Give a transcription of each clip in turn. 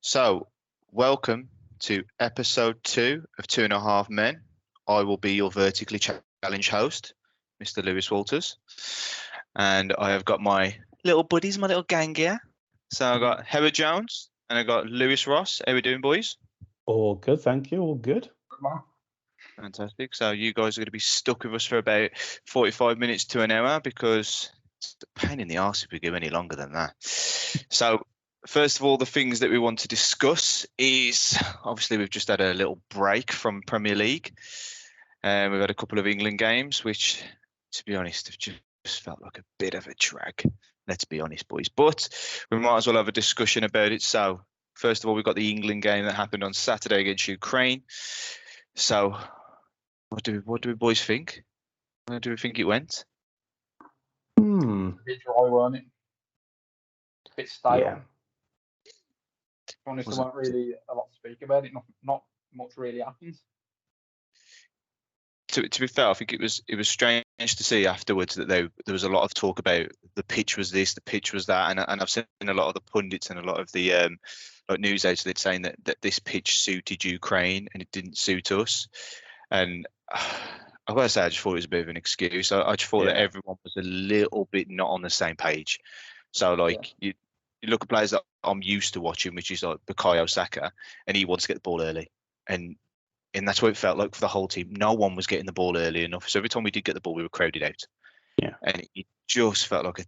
So, welcome to episode 2 of 2.5 Men. I will be your vertically challenged host, Mr. Lewis Walters. And I have got my little buddies, my little gang here. So I've got Heather Jones and I've got Lewis Ross. How are we doing, boys? All good, thank you. All good. Fantastic. So you guys are going to be stuck with us for about 45 minutes to an hour because it's a pain in the arse if we go any longer than that. So first of all, the things that we want to discuss is obviously we've just had a little break from Premier League. We've had a couple of England games, which, to be honest, have just felt like a bit of a drag. Let's be honest, boys. But we might as well have a discussion about it. So first of all, we've got the England game that happened on Saturday against Ukraine. So what do we boys think? How do we think it went? A bit dry, weren't it? A bit stale. Yeah. Honestly, there weren't really a lot to speak about it. Not much really happened. To be fair, I think it was strange to see afterwards that there was a lot of talk about the pitch was this, the pitch was that, and I've seen a lot of the pundits and a lot of the like news outlets saying that this pitch suited Ukraine and it didn't suit us. And I gotta say, I just thought it was a bit of an excuse. I just thought that everyone was a little bit not on the same page. So like you look at players that I'm used to watching, which is like Bukayo Saka, and he wants to get the ball early, and that's what it felt like for the whole team. No one was getting the ball early enough. So every time we did get the ball, we were crowded out. Yeah. And it just felt like a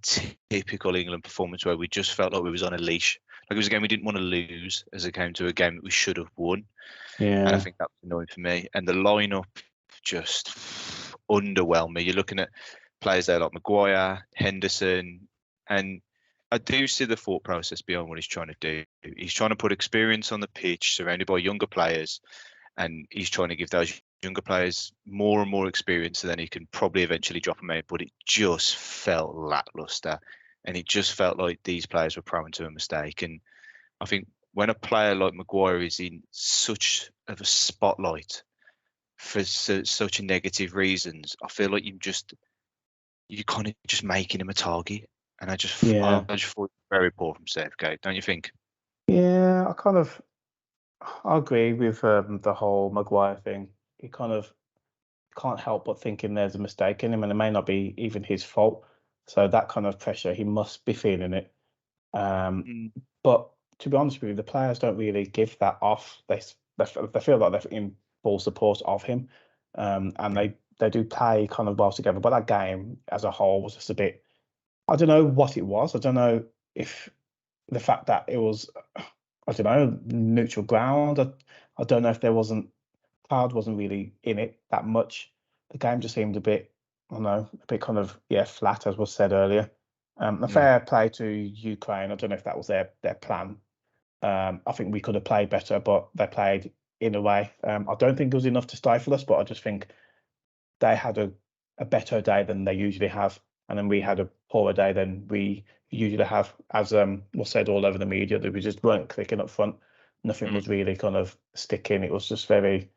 typical England performance where we just felt like we was on a leash. Like it was a game we didn't want to lose as it came to a game that we should have won. Yeah. And I think that was annoying for me. And the lineup just underwhelmed me. You're looking at players there like Maguire, Henderson, and I do see the thought process beyond what he's trying to do. He's trying to put experience on the pitch, surrounded by younger players, and he's trying to give those younger players more and more experience, so then he can probably eventually drop them out. But it just felt lackluster, and it just felt like these players were prone to a mistake. And I think when a player like Maguire is in such of a spotlight for such negative reasons, I feel like you're kind of just making him a target. And I just thought it was very poor from Southgate, don't you think? Yeah, I agree with the whole Maguire thing. He kind of can't help but thinking there's a mistake in him, and it may not be even his fault. So that kind of pressure, he must be feeling it. But to be honest with you, the players don't really give that off. They feel like they're in full support of him, and they do play kind of well together. But that game as a whole was just a bit. I don't know what it was. I don't know if the fact that it was, I don't know, neutral ground. I don't know if crowd wasn't really in it that much. The game just seemed a bit, I don't know, a bit kind of, flat, as was said earlier. A fair play to Ukraine. I don't know if that was their plan. I think we could have played better, but they played in a way. I don't think it was enough to stifle us, but I just think they had a better day than they usually have. And then we had a poorer day than we usually have, as was said all over the media, that we just weren't clicking up front. Nothing was really kind of sticking. It was just very,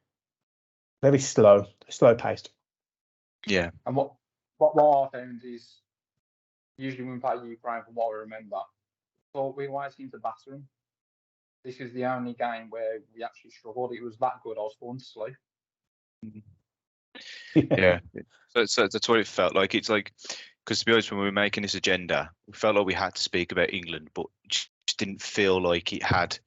very slow paced. Yeah. And what I found is usually when we play Ukraine, from what I remember, so we always seem to batter them. This is the only game where we actually struggled. It was that good. I was falling asleep. Yeah. So that's what it felt like. It's like, because to be honest, when we were making this agenda, we felt like we had to speak about England, but just didn't feel like it had.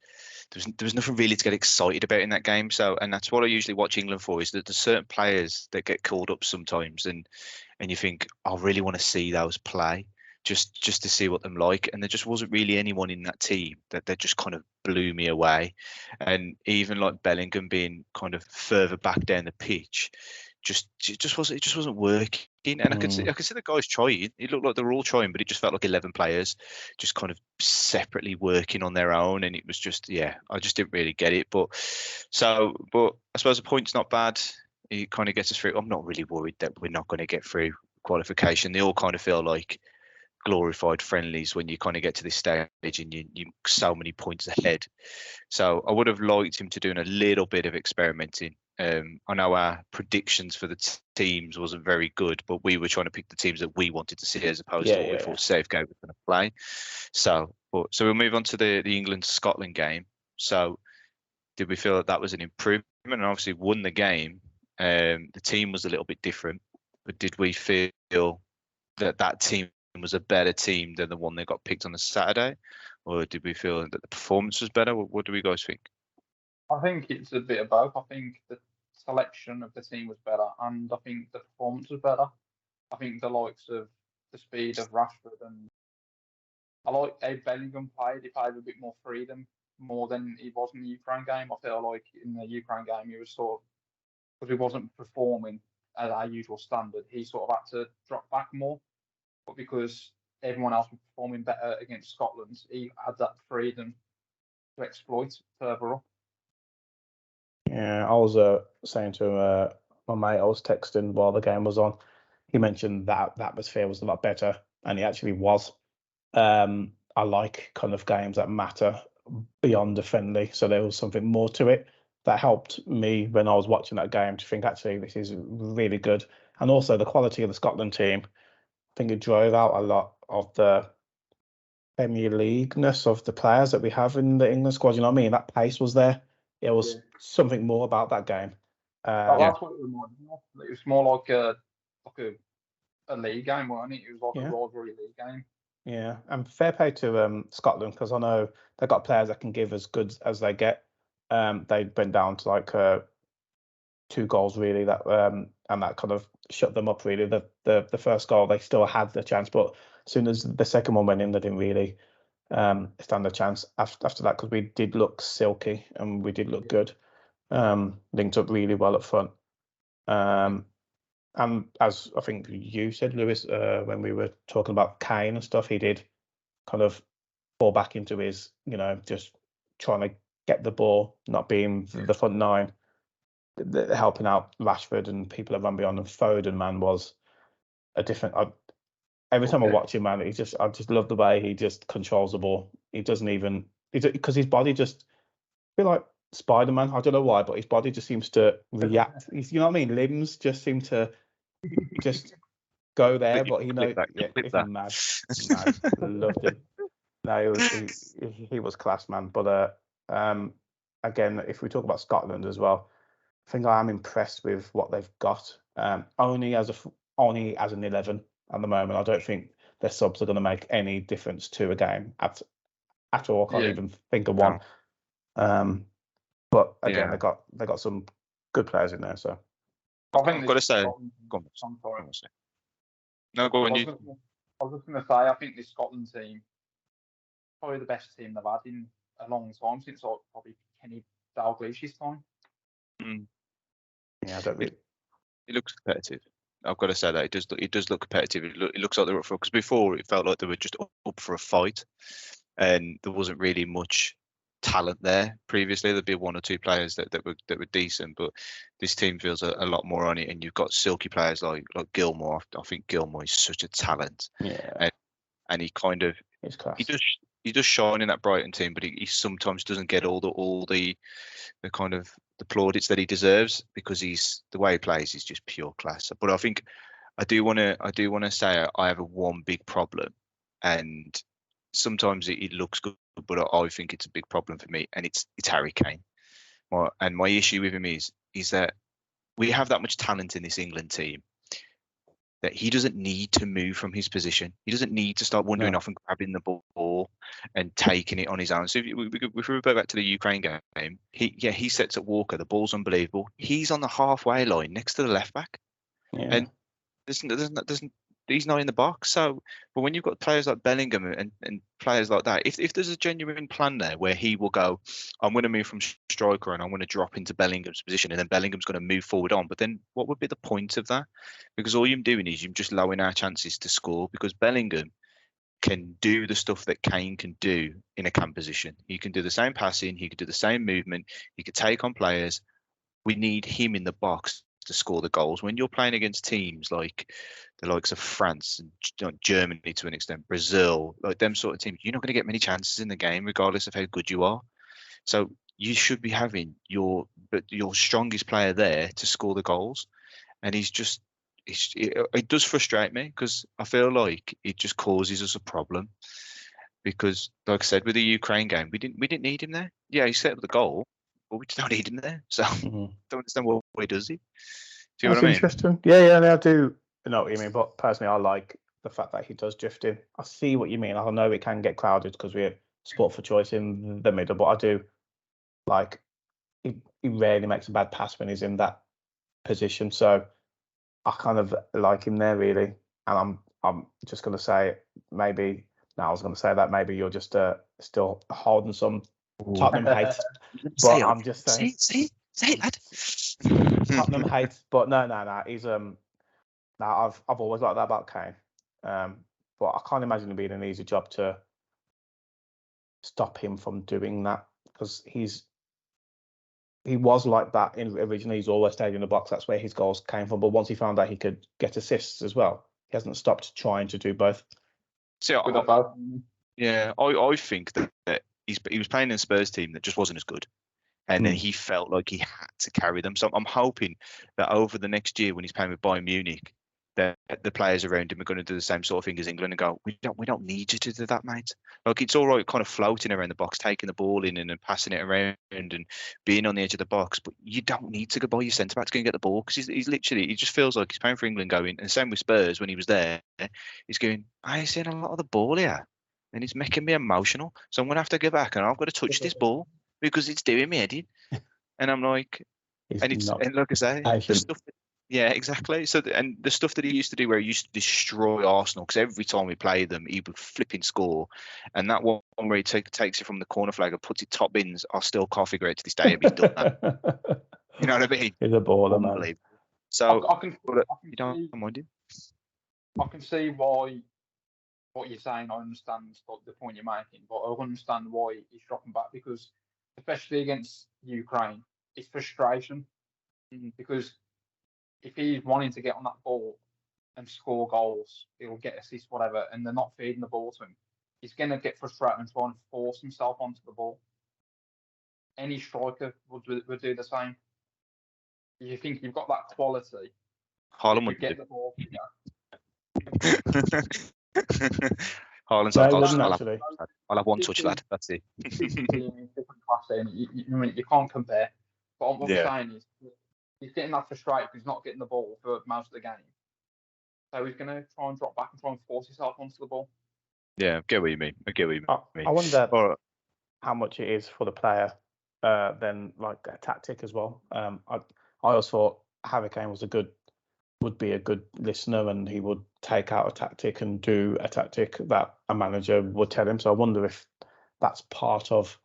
There was nothing really to get excited about in that game. So, and that's what I usually watch England for, is that there's certain players that get called up sometimes, and you think, I really want to see those play, just to see what them like. And there just wasn't really anyone in that team that just kind of blew me away. And even like Bellingham being kind of further back down the pitch, it just wasn't working. And I could see the guys trying. It looked like they were all trying, but it just felt like 11 players just kind of separately working on their own. And it was just, I just didn't really get it. But I suppose the point's not bad. It kind of gets us through. I'm not really worried that we're not going to get through qualification. They all kind of feel like glorified friendlies when you kind of get to this stage and you so many points ahead. So I would have liked him to do a little bit of experimenting I know our predictions for the teams wasn't very good, but we were trying to pick the teams that we wanted to see as opposed to what we thought Southgate was going to play. So we'll move on to the England-Scotland game. So did we feel that was an improvement? And obviously won the game. The team was a little bit different, but did we feel that team was a better team than the one that got picked on the Saturday? Or did we feel that the performance was better? What do we guys think? I think it's a bit of both. I think the selection of the team was better, and I think the performance was better. I think the likes of the speed of Rashford, and I like how Bellingham played. He played a bit more freedom, more than he was in the Ukraine game. I feel like in the Ukraine game he was sort of, because he wasn't performing at our usual standard, he sort of had to drop back more. But because everyone else was performing better against Scotland, he had that freedom to exploit further up. Yeah, I was saying to my mate, I was texting while the game was on. He mentioned that the atmosphere was a lot better, and it actually was. I like kind of games that matter beyond the friendly, so there was something more to it that helped me when I was watching that game to think, actually, this is really good. And also the quality of the Scotland team, I think it drove out a lot of the Premier League-ness of the players that we have in the England squad. You know what I mean? That pace was there. It was something more about that game. That's what it reminded me of. It was more like a league game, wasn't it? It was like a rivalry league game. Yeah, and fair play to Scotland, because I know they've got players that can give as good as they get. They went down to like 2 goals really, that and that kind of shut them up really. The first goal they still had the chance, but as soon as the second one went in, they didn't really stand a chance after that, because we did look silky and we did look good. Linked up really well up front. And as I think you said, Lewis, when we were talking about Kane and stuff, he did kind of fall back into his, just trying to get the ball, not being the front nine, helping out Rashford and people that run beyond. And Foden, man, was a different. Every time I watch him, man, I just love the way he just controls the ball. He doesn't even, because his body just feel like Spider-Man. I don't know why, but his body just seems to react. You know what I mean? Limbs just seem to just go there, but it's mad. Loved him. No, he was class, man. But again, if we talk about Scotland as well, I think I am impressed with what they've got. Only as an 11 at the moment. I don't think their subs are going to make any difference to a game at all. I can't even think of one. But again, they got some good players in there. So I think I've got to say, no, go on. I was just going to say, I think this Scotland team probably the best team they've had in a long time, since probably Kenny Dalglish's time. Yeah, I don't really. It looks competitive. I've got to say that it does look competitive. It looks like they're up for, because before it felt like they were just up for a fight, and there wasn't really much talent there previously. There'd be 1 or 2 players that were decent, but this team feels a lot more on it. And you've got silky players like Gilmour. I think Gilmour is such a talent. Yeah, and he kind of he does shine in that Brighton team, but he sometimes doesn't get all the kind of the plaudits that he deserves, because the way he plays is just pure class. But I think I do want to say I have one big problem, and sometimes it looks good, but I think it's a big problem for me, and it's Harry Kane. My issue with him is that we have that much talent in this England team that he doesn't need to move from his position. He doesn't need to start wandering off and grabbing the ball and taking it on his own. So if we go back to the Ukraine game, he sets up Walker. The ball's unbelievable. He's on the halfway line next to the left back, and he's not in the box. So, but when you've got players like Bellingham and players like that, if there's a genuine plan there where he will go, I'm going to move from striker and I'm going to drop into Bellingham's position, and then Bellingham's going to move forward on. But then what would be the point of that? Because all you're doing is you're just lowering our chances to score, because Bellingham can do the stuff that Kane can do in a cam position. He can do the same passing. He can do the same movement. He could take on players. We need him in the box to score the goals. When you're playing against teams like the likes of France and Germany to an extent, Brazil, like them sort of teams, you're not going to get many chances in the game, regardless of how good you are. So you should be having your strongest player there to score the goals, and it does frustrate me because I feel like it just causes us a problem. Because, like I said, with the Ukraine game, we didn't need him there. Yeah, he set up the goal, but we just don't need him there. So don't understand why he does it. Do you know That's what I mean? interesting. Yeah, I do know what you mean. But personally, I like the fact that he does drift in. I see what you mean. I know it can get crowded because we're sport for choice in the middle, but I do like he rarely makes a bad pass when he's in that position. So I kind of like him there really. And I'm just going to say maybe. Now I was going to say that maybe you're just still holding some Tottenham hate, but I'm just saying. Say it, lad. Tottenham hate, but no. He's Now I've always liked that about Kane, but I can't imagine it being an easy job to stop him from doing that because he was like that originally. He's always stayed in the box. That's where his goals came from. But once he found out he could get assists as well, he hasn't stopped trying to do both. So I think that he was playing in a Spurs team that just wasn't as good. And then he felt like he had to carry them. So I'm hoping that over the next year when he's playing with Bayern Munich, that the players around him are going to do the same sort of thing as England and go, we don't need you to do that, mate. Like it's all right kind of floating around the box, taking the ball in and passing it around and being on the edge of the box, but you don't need to go by your centre back to go and get the ball because he's literally, he just feels like he's playing for England going, and same with Spurs when he was there, he's going, I'm seeing a lot of the ball here and it's making me emotional. So I'm going to have to go back and I've got to touch this ball because it's doing me head in. And I'm like, and like I say, the stuff yeah, exactly. So, and the stuff that he used to do where he used to destroy Arsenal, because every time we played them, he would flipping score. And that one where he takes it from the corner flag and puts it top bins, I still can't figure out to this day if he's done that. You know what I mean? He's a baller, man. So you don't mind him. I can see why what you're saying. I understand the point you're making, but I understand why he's dropping back because, especially against Ukraine, it's frustration because if he's wanting to get on that ball and score goals, he'll get assists, whatever, and they're not feeding the ball to him, he's going to get frustrated and try and force himself onto the ball. Any striker would do the same. You think you've got that quality, Haaland would get the ball. Haaland's I'll have one touch, lad. That's it. You can't compare. But what I'm saying is, he's getting that frustrated because he's not getting the ball for most of the game. So he's going to try and drop back and try and force himself onto the ball. Yeah, I get what you mean. I wonder how much it is for the player than like a tactic as well. I always thought Harry Kane would be a good listener and he would take out a tactic and do a tactic that a manager would tell him. So I wonder if that's part of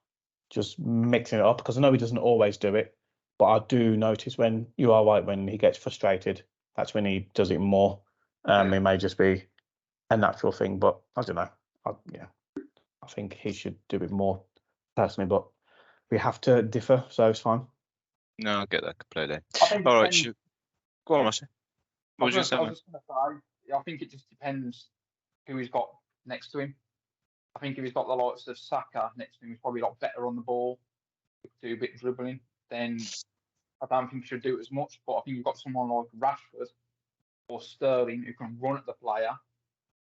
just mixing it up because I know he doesn't always do it. But I do notice when you are right, when he gets frustrated, that's when he does it more. It may just be a natural thing, but I don't know. I think he should do it more personally, but we have to differ, so it's fine. No, I get that completely. All right, go on, Marcy. I was just going to say, I think it just depends who he's got next to him. I think if he's got the likes of Saka next to him, he's probably a lot better on the ball, do a bit of dribbling. Then I don't think he should do it as much. But I think you've got someone like Rashford or Sterling who can run at the player,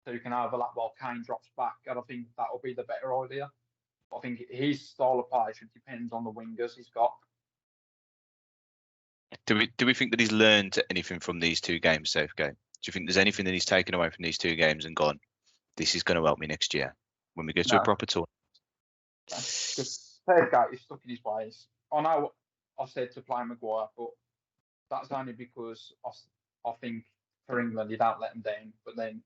so you can overlap while Kane drops back. And I think that will be the better idea. But I think his style of play should depend on the wingers he's got. Do we think that he's learned anything from these two games, Southgate? Do you think there's anything that he's taken away from these two games and gone, this is going to help me next year when we go to a proper tour? Southgate is stuck in his ways. I know I said to play Maguire, but that's only because I think for England you don't let them down, but then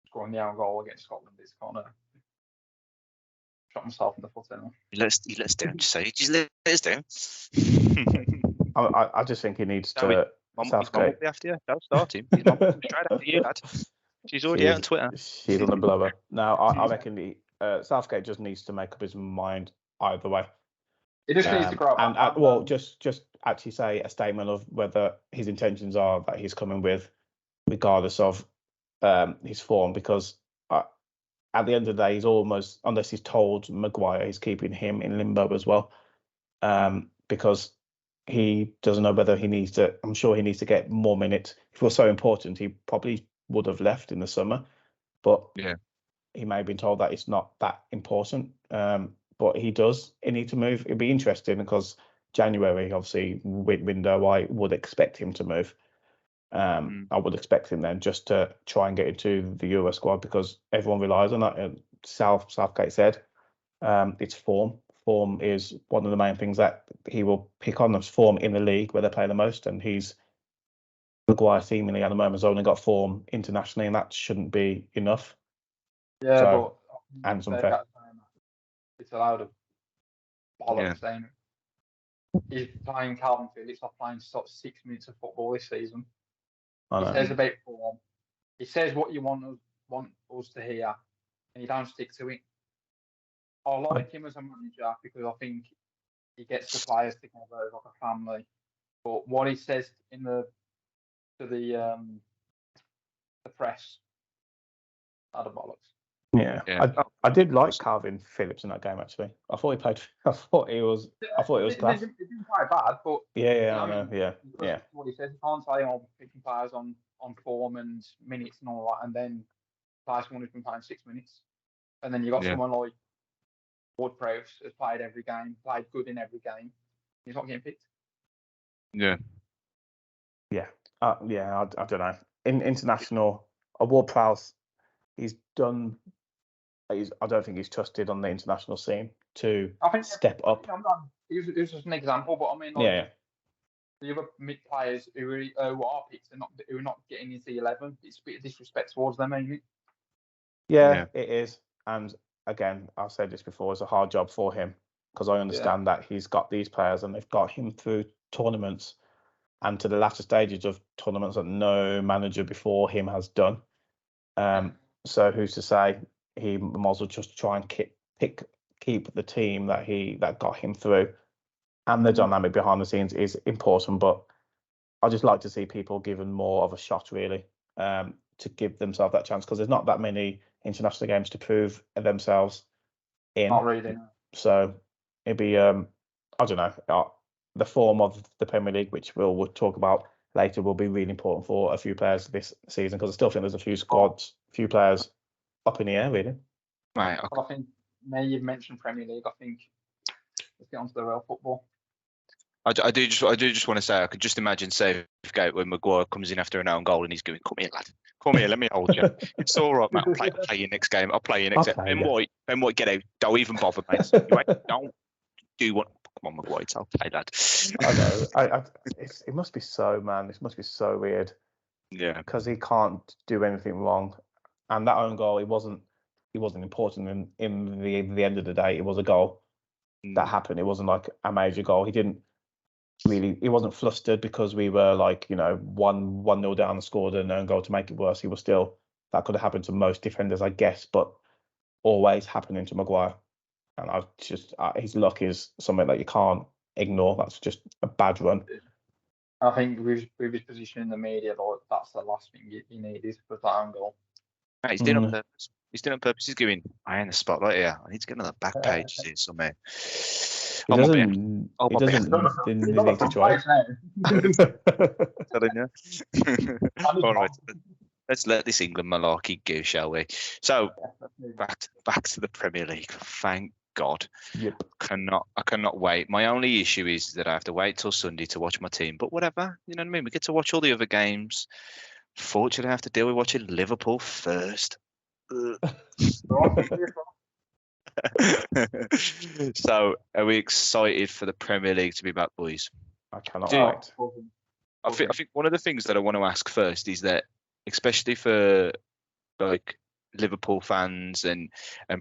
scoring the own goal against Scotland is kind of shot myself in the foot anyway. He let us down, just say it. Just let us down. I just think he needs to. Southgate. After you. Don't start him. He's straight after you, lad. She's already out on Twitter. She's on the blower. Now, I reckon Southgate just needs to make up his mind either way. He just needs to grow up. And just actually say a statement of whether his intentions are that he's coming with, regardless of his form, because at the end of the day, he's almost, unless he's told Maguire, he's keeping him in limbo as well. because he doesn't know whether he needs to. I'm sure he needs to get more minutes. If it was so important, he probably would have left in the summer, but he may have been told that it's not that important. But he does. He need to move. It'd be interesting because January, obviously, window. I would expect him to move. I would expect him then just to try and get into the Euro squad because everyone relies on that. And Southgate said it's form. Form is one of the main things that he will pick on. His form in the league where they play the most, and Maguire seemingly at the moment has only got form internationally, and that shouldn't be enough. Yeah, So, but and unfair. It's allowed a bollocks saying he's playing Calvin Phillips off playing sort of 6 minutes of football this season. He says about form. He says what you want us to hear, and you don't stick to it. I like him as a manager because I think he gets the players together like a family. But what he says to the press, out of bollocks. Yeah. I did like Calvin Phillips in that game actually. I thought he was class. It didn't quite bad, but I know. Yeah. What he says, he can't say picking players on form and minutes and all that, and then play someone who's been playing 6 minutes, and then you got someone like Ward-Prowse has played every game, played good in every game. He's not getting picked. Yeah. I don't know. In international, Ward-Prowse, he's done. I don't think he's trusted on the international scene to step up. It was just an example, but I mean, the other mid players who are picked who are not getting into the 11. It's a bit of disrespect towards them, ain't it? Yeah, it is. And again, I've said this before, it's a hard job for him because I understand that he's got these players and they've got him through tournaments and to the latter stages of tournaments that no manager before him has done. So who's to say he might as well just try and keep the team that got him through. And the dynamic behind the scenes is important, but I just like to see people given more of a shot, really, to give themselves that chance because there's not that many international games to prove themselves in. Not really. So it'd be, I don't know, the form of the Premier League, which we'll talk about later, will be really important for a few players this season because I still think there's a few players up in the air, really. Right. Okay. I think now you've mentioned Premier League. I think let's get onto the real football. I do just want to say I could just imagine Southgate when Maguire comes in after an own goal and he's going, "Come here, lad. Come here, let me hold you. It's all right, mate. I'll play you next game. I'll play you next game. Ben White, get out. Don't even bother, mate. Don't do what. Come on, Maguire. I'll play, lad." I know. It must be so, man. This must be so weird. Yeah. Because he can't do anything wrong, and that own goal, it wasn't important in the end of the day. It was a goal that happened. It wasn't like a major goal. He wasn't flustered because we were like, 1-0 down and scored an own goal to make it worse. He was still, that could have happened to most defenders, I guess, but always happening to Maguire. And his luck is something that you can't ignore. That's just a bad run. I think with his position in the media, that's the last thing you need is for that own goal. He's doing it on purpose. He's doing it on purpose. He's going, I am the spotlight here. I need to get on the back page here somewhere. He doesn't need to try. Telling you. All right. Let's let this England malarkey go, shall we? So back to the Premier League. Thank God. Yep. I cannot wait. My only issue is that I have to wait till Sunday to watch my team. But whatever, you know what I mean? We get to watch all the other games. Fortunately, I have to deal with watching Liverpool first. So, are we excited for the Premier League to be back, boys? I cannot wait. I think one of the things that I want to ask first is that, especially for like Liverpool fans and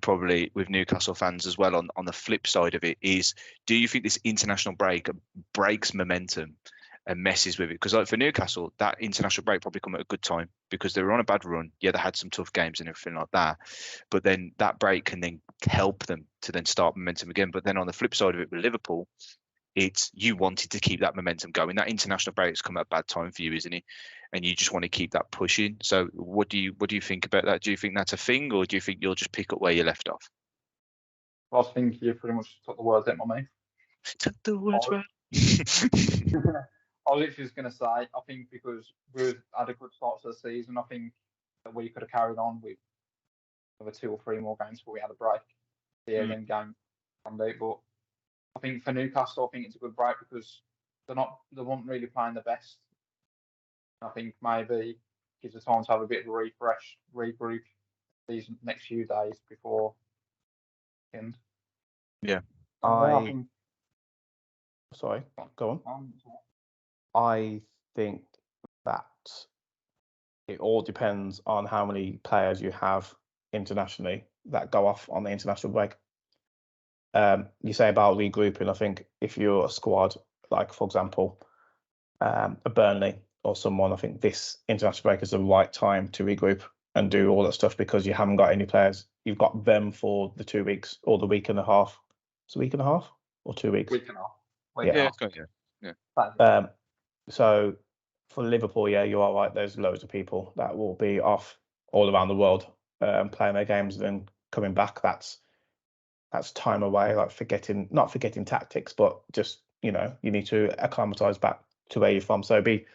probably with Newcastle fans as well, on the flip side of it is, do you think this international break breaks momentum and messes with it? Because like for Newcastle, that international break probably come at a good time because they were on a bad run. Yeah, they had some tough games and everything like that, but then that break can then help them to then start momentum again. But then on the flip side of it with Liverpool, it's you wanted to keep that momentum going. That international break has come at a bad time for you, isn't it? And you just want to keep that pushing. So what do you think about that? Do you think that's a thing, or do you think you'll just pick up where you left off? Well, I think you pretty much took the words out of my mouth. Took the words Oh. right. I was literally just going to say, I think because we've had a good start to the season, I think that we could have carried on with another 2 or 3 more games before we had a break. The again game Sunday, but I think for Newcastle, I think it's a good break because they weren't really playing the best. I think maybe gives us time to have a bit of a refresh, regroup these next few days before the end. Yeah. I think, Sorry, go on. um, I think that it all depends on how many players you have internationally that go off on the international break. You say about regrouping. I think if you're a squad, like for example, a Burnley or someone, I think this international break is the right time to regroup and do all that stuff because you haven't got any players. You've got them for the 2 weeks or the week and a half. It's a week and a half or 2 weeks. week and a half. Yeah, it's good. Yeah. So for Liverpool, yeah, you are right. There's loads of people that will be off all around the world playing their games and then coming back. That's time away, like not forgetting tactics, but just, you need to acclimatise back to where you're from. So it'd be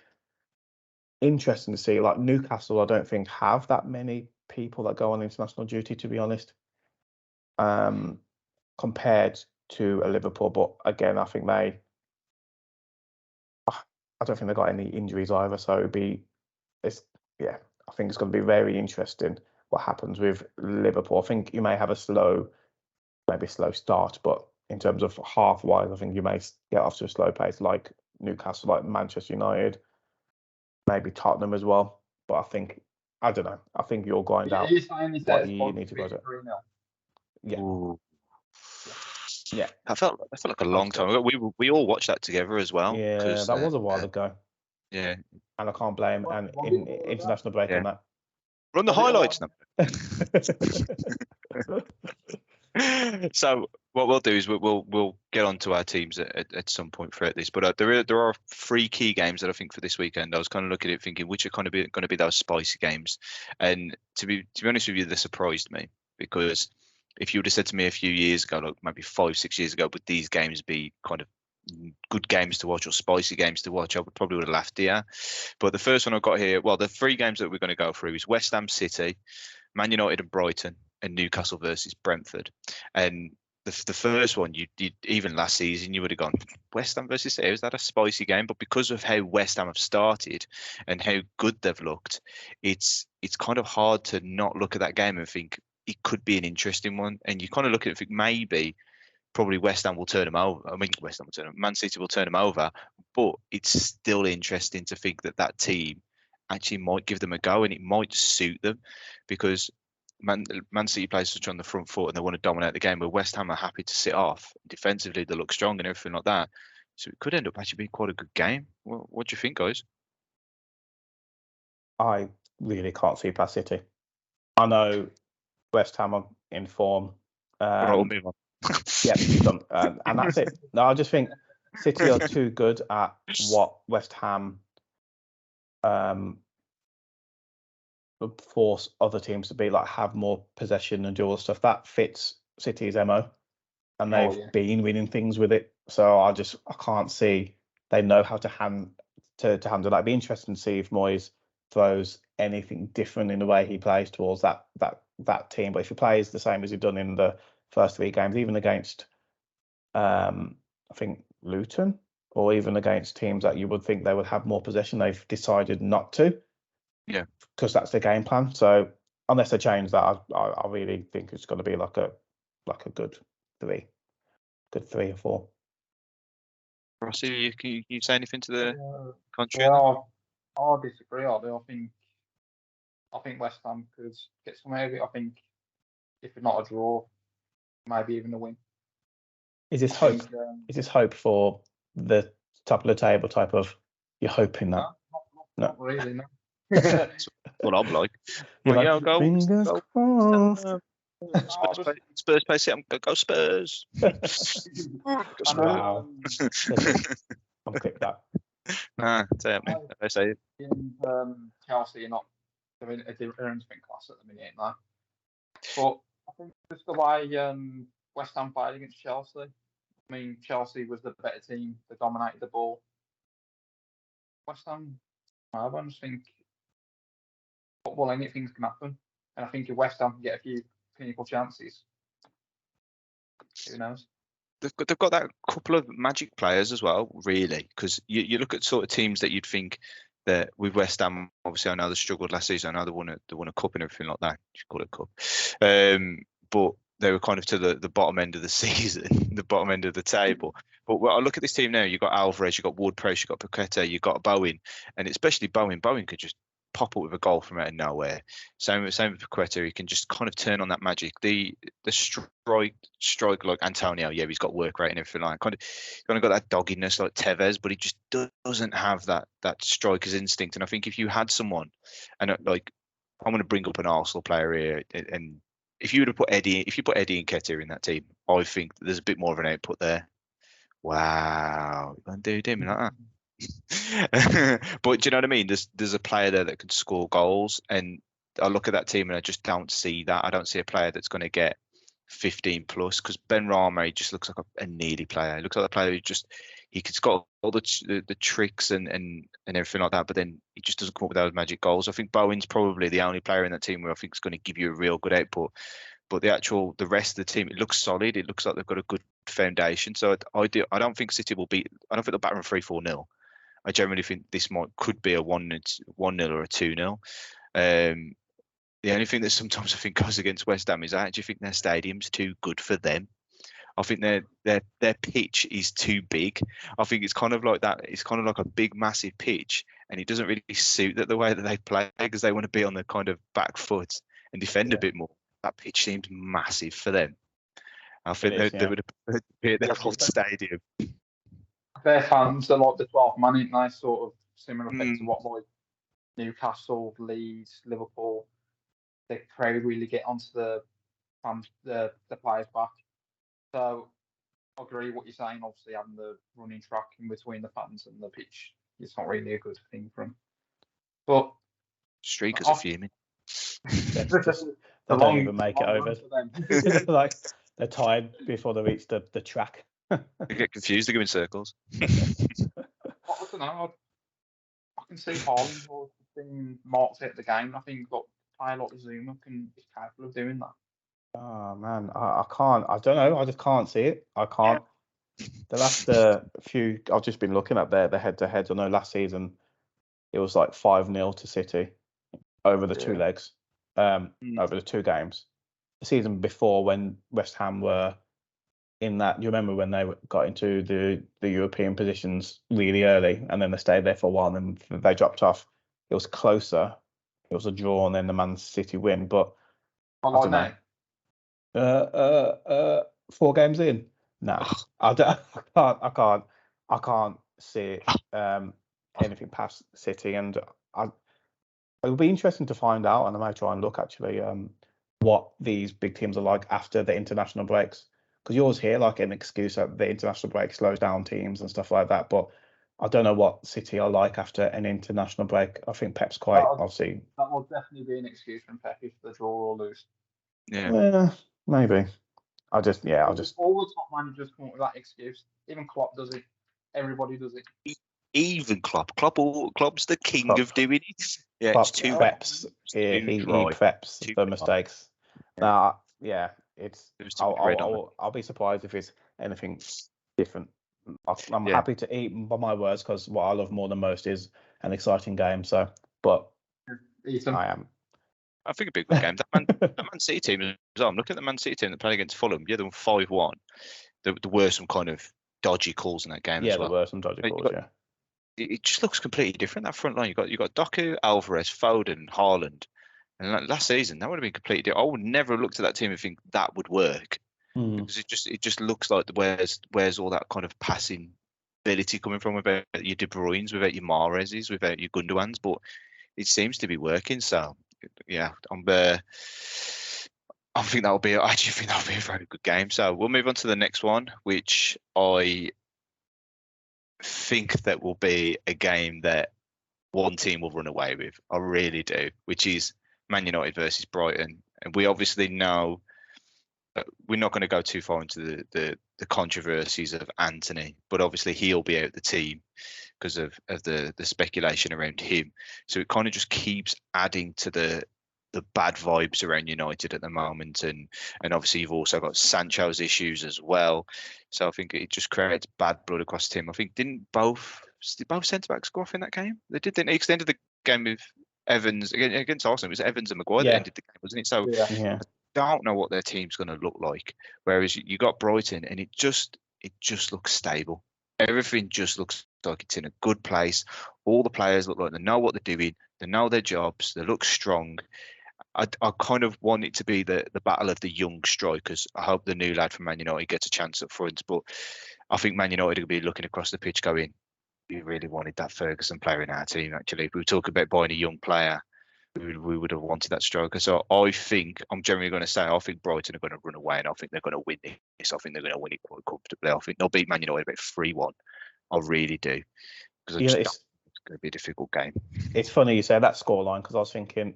interesting to see. Like Newcastle, I don't think have that many people that go on international duty, to be honest, compared to a Liverpool. But again, I don't think they've got any injuries either. So I think it's going to be very interesting what happens with Liverpool. I think you may have a slow start, but in terms of half-wise, I think you may get off to a slow pace like Newcastle, like Manchester United, maybe Tottenham as well. But I don't know. I think you'll grind out what you need to go to. Yeah. Ooh. Yeah. I felt like a long time ago. We all watched that together as well. Yeah, that was a while ago. Yeah. And I can't blame an international break on that. Run the highlights now. So what we'll do is we'll get onto our teams at some point throughout this. But there are 3 key games that I think for this weekend. I was kind of looking at it thinking which are kind of going to be those spicy games. And to be honest with you, they surprised me because if you would have said to me a few years ago, like maybe 5-6 years ago, would these games be kind of good games to watch or spicy games to watch, I would have laughed here. But the first one I've got here, well, the 3 games that we're going to go through is West Ham City, Man United and Brighton, and Newcastle versus Brentford. And the first one, you even last season, you would have gone West Ham versus City. Is that a spicy game? But because of how West Ham have started and how good they've looked, it's kind of hard to not look at that game and think it could be an interesting one. And you kind of look at it and think maybe probably West Ham will turn them over. I mean, West Ham will turn them. Man City will turn them over. But it's still interesting to think that team actually might give them a go and it might suit them because Man City plays such on the front foot and they want to dominate the game, where West Ham are happy to sit off. Defensively, they look strong and everything like that. So it could end up actually being quite a good game. What do you think, guys? I really can't see past City. I know West Ham are in form. Right, we'll move on. Yeah, done. And that's it. No, I just think City are too good at what West Ham force other teams to be, like have more possession and do all the stuff that fits City's MO, and they've been winning things with it. So I can't see they know how to handle that. It'd be interesting to see if Moyes throws anything different in the way he plays towards that team. But if he plays the same as he's done in the first 3 games, even against I think Luton, or even against teams that you would think they would have more possession, they've decided not to. Yeah, because that's the game plan. So unless they change that, I really think it's going to be like a good 3 or 4. Rossi, can you say anything to the country? Well, I disagree. I think West Ham could get some out of it. I think if it's not a draw, maybe even a win. Is this hope? Is this hope for the top of the table type of? You're hoping that? No, not really. No. That's what I'm like. I'll go. Fingers crossed. Spurs play City. I'm gonna go Spurs. Wow. I'll click that. Say me. I say it. Chelsea are not doing a different class at the minute, no. But I think just the way West Ham played against Chelsea, I mean, Chelsea was the better team. They dominated the ball. West Ham, I just think football, anything can happen. And I think if West Ham can get a few clinical chances, who knows? They've got that couple of magic players as well, really, because you look at sort of teams that you'd think that with West Ham, obviously I know they struggled last season. I know they won a cup and everything like that. You call it a cup, but they were kind of to the bottom end of the season, the bottom end of the table. But when I look at this team now, you've got Alvarez, you've got Ward-Prowse, you've got Paqueta, you've got Bowen, and especially Bowen. Bowen could just pop up with a goal from out of nowhere. Same with Paqueta, he can just kind of turn on that magic. The strike like Antonio, yeah, he's got work rate and everything like that. Kind of got that dogginess like Tevez, but he just doesn't have that striker's instinct. And I think if you had someone, and like I'm going to bring up an Arsenal player here, and if you put Eddie Nketiah in that team, I think there's a bit more of an output there. Wow, you gonna do him like that? But do you know what I mean? There's a player there that can score goals, and I look at that team and I just don't see that. I don't see a player that's going to get 15 plus, because Ben Rama just looks like a needy player. He looks like a player who just he could score all the tricks and everything like that, but then he just doesn't come up with those magic goals. I think Bowen's probably the only player in that team where I think is going to give you a real good output. But the rest of the team, it looks solid. It looks like they've got a good foundation. So I don't think City will beat. I don't think they'll batter 3-4-0. I generally think this could be a 1-0 or a 2-0. The only thing that sometimes I think goes against West Ham is I actually think their stadium's too good for them. I think their pitch is too big. I think it's kind of like that. It's kind of like a big, massive pitch, and it doesn't really suit the way that they play, because they want to be on the kind of back foot and defend a bit more. That pitch seems massive for them. I think they would be at their old stadium. Their fans are like the 12th man, ain't they? Sort of similar effect to what like Newcastle, Leeds, Liverpool. They crowd really get onto the fans, the players back. So I agree what you're saying. Obviously, having the running track in between the fans and the pitch, it's not really a good thing for them. But Streakers are fuming. They don't even make it over. Like they're tired before they reach the track. They get confused. They go in circles. I don't know. I can see Haaland being marked at the game. I think got player like Zuma is capable of doing that. Oh man, I can't. I don't know. I just can't see it. I can't. Yeah. The last few, I've just been looking at the head-to-heads. I know last season it was like 5-0 to City over the two legs, over the two games. The season before, when West Ham were in that, you remember when they got into the European positions really early, and then they stayed there for a while, and then they dropped off. It was closer. It was a draw, and then the Man City win. But I don't know. 4 games in. No, I can't see anything past City, and it'll be interesting to find out, and I might try and look actually what these big teams are like after the international breaks, because you always hear like an excuse that the international break slows down teams and stuff like that, but I don't know what City are like after an international break. I think Pep's quite obviously. That will definitely be an excuse from Pep if they draw or lose. Yeah, maybe. All the top managers come up with that excuse. Even Klopp does it. Everybody does it. Even Klopp. Klopp's the king of doing it. Yeah, Klopp it's too preps. He preps the mistakes. Now, it's. I'll be surprised if it's anything different. I'm happy to eat by my words, because what I love more than most is an exciting game. So, but I am. I think a big game. That Man City team as well. I'm looking at the Man City team that played against Fulham. Yeah, they won 5-1. There were some kind of dodgy calls in that game as well. Yeah, there were some dodgy calls, It just looks completely different, that front line. You got Doku, Alvarez, Foden, Haaland. And last season, that would have been completely different. I would never have looked at that team and think that would work. Because it just looks like where's all that kind of passing ability coming from, without your De Bruyne's, without your Mahrez's, without your Gundogan's, but it seems to be working. So yeah, I think that'll be a very good game. So we'll move on to the next one, which I think that will be a game that one team will run away with. I really do, which is Man United versus Brighton. And we obviously know we're not going to go too far into the controversies of Anthony, but obviously he'll be out the team because of the speculation around him. So it kind of just keeps adding to the bad vibes around United at the moment, and obviously you've also got Sancho's issues as well. So I think it just creates bad blood across the team. I think did both centre backs go off in that game? They did. They extended the game with Evans against Arsenal. It was Evans and Maguire that ended the game, wasn't it? So Yeah. I don't know what their team's going to look like. Whereas you got Brighton, and it just looks stable. Everything just looks like it's in a good place. All the players look like they know what they're doing. They know their jobs. They look strong. I kind of want it to be the battle of the young strikers. I hope the new lad from Man United gets a chance up front. But I think Man United will be looking across the pitch going, we really wanted that Ferguson player in our team, actually. If we were talking about buying a young player, we would have wanted that striker. So I think, I'm generally going to say, I think Brighton are going to run away, and I think they're going to win this. I think they're going to win it quite comfortably. I think they'll beat Man United about 3-1. I really do. Because it's going to be a difficult game. It's funny you say that scoreline, because I was thinking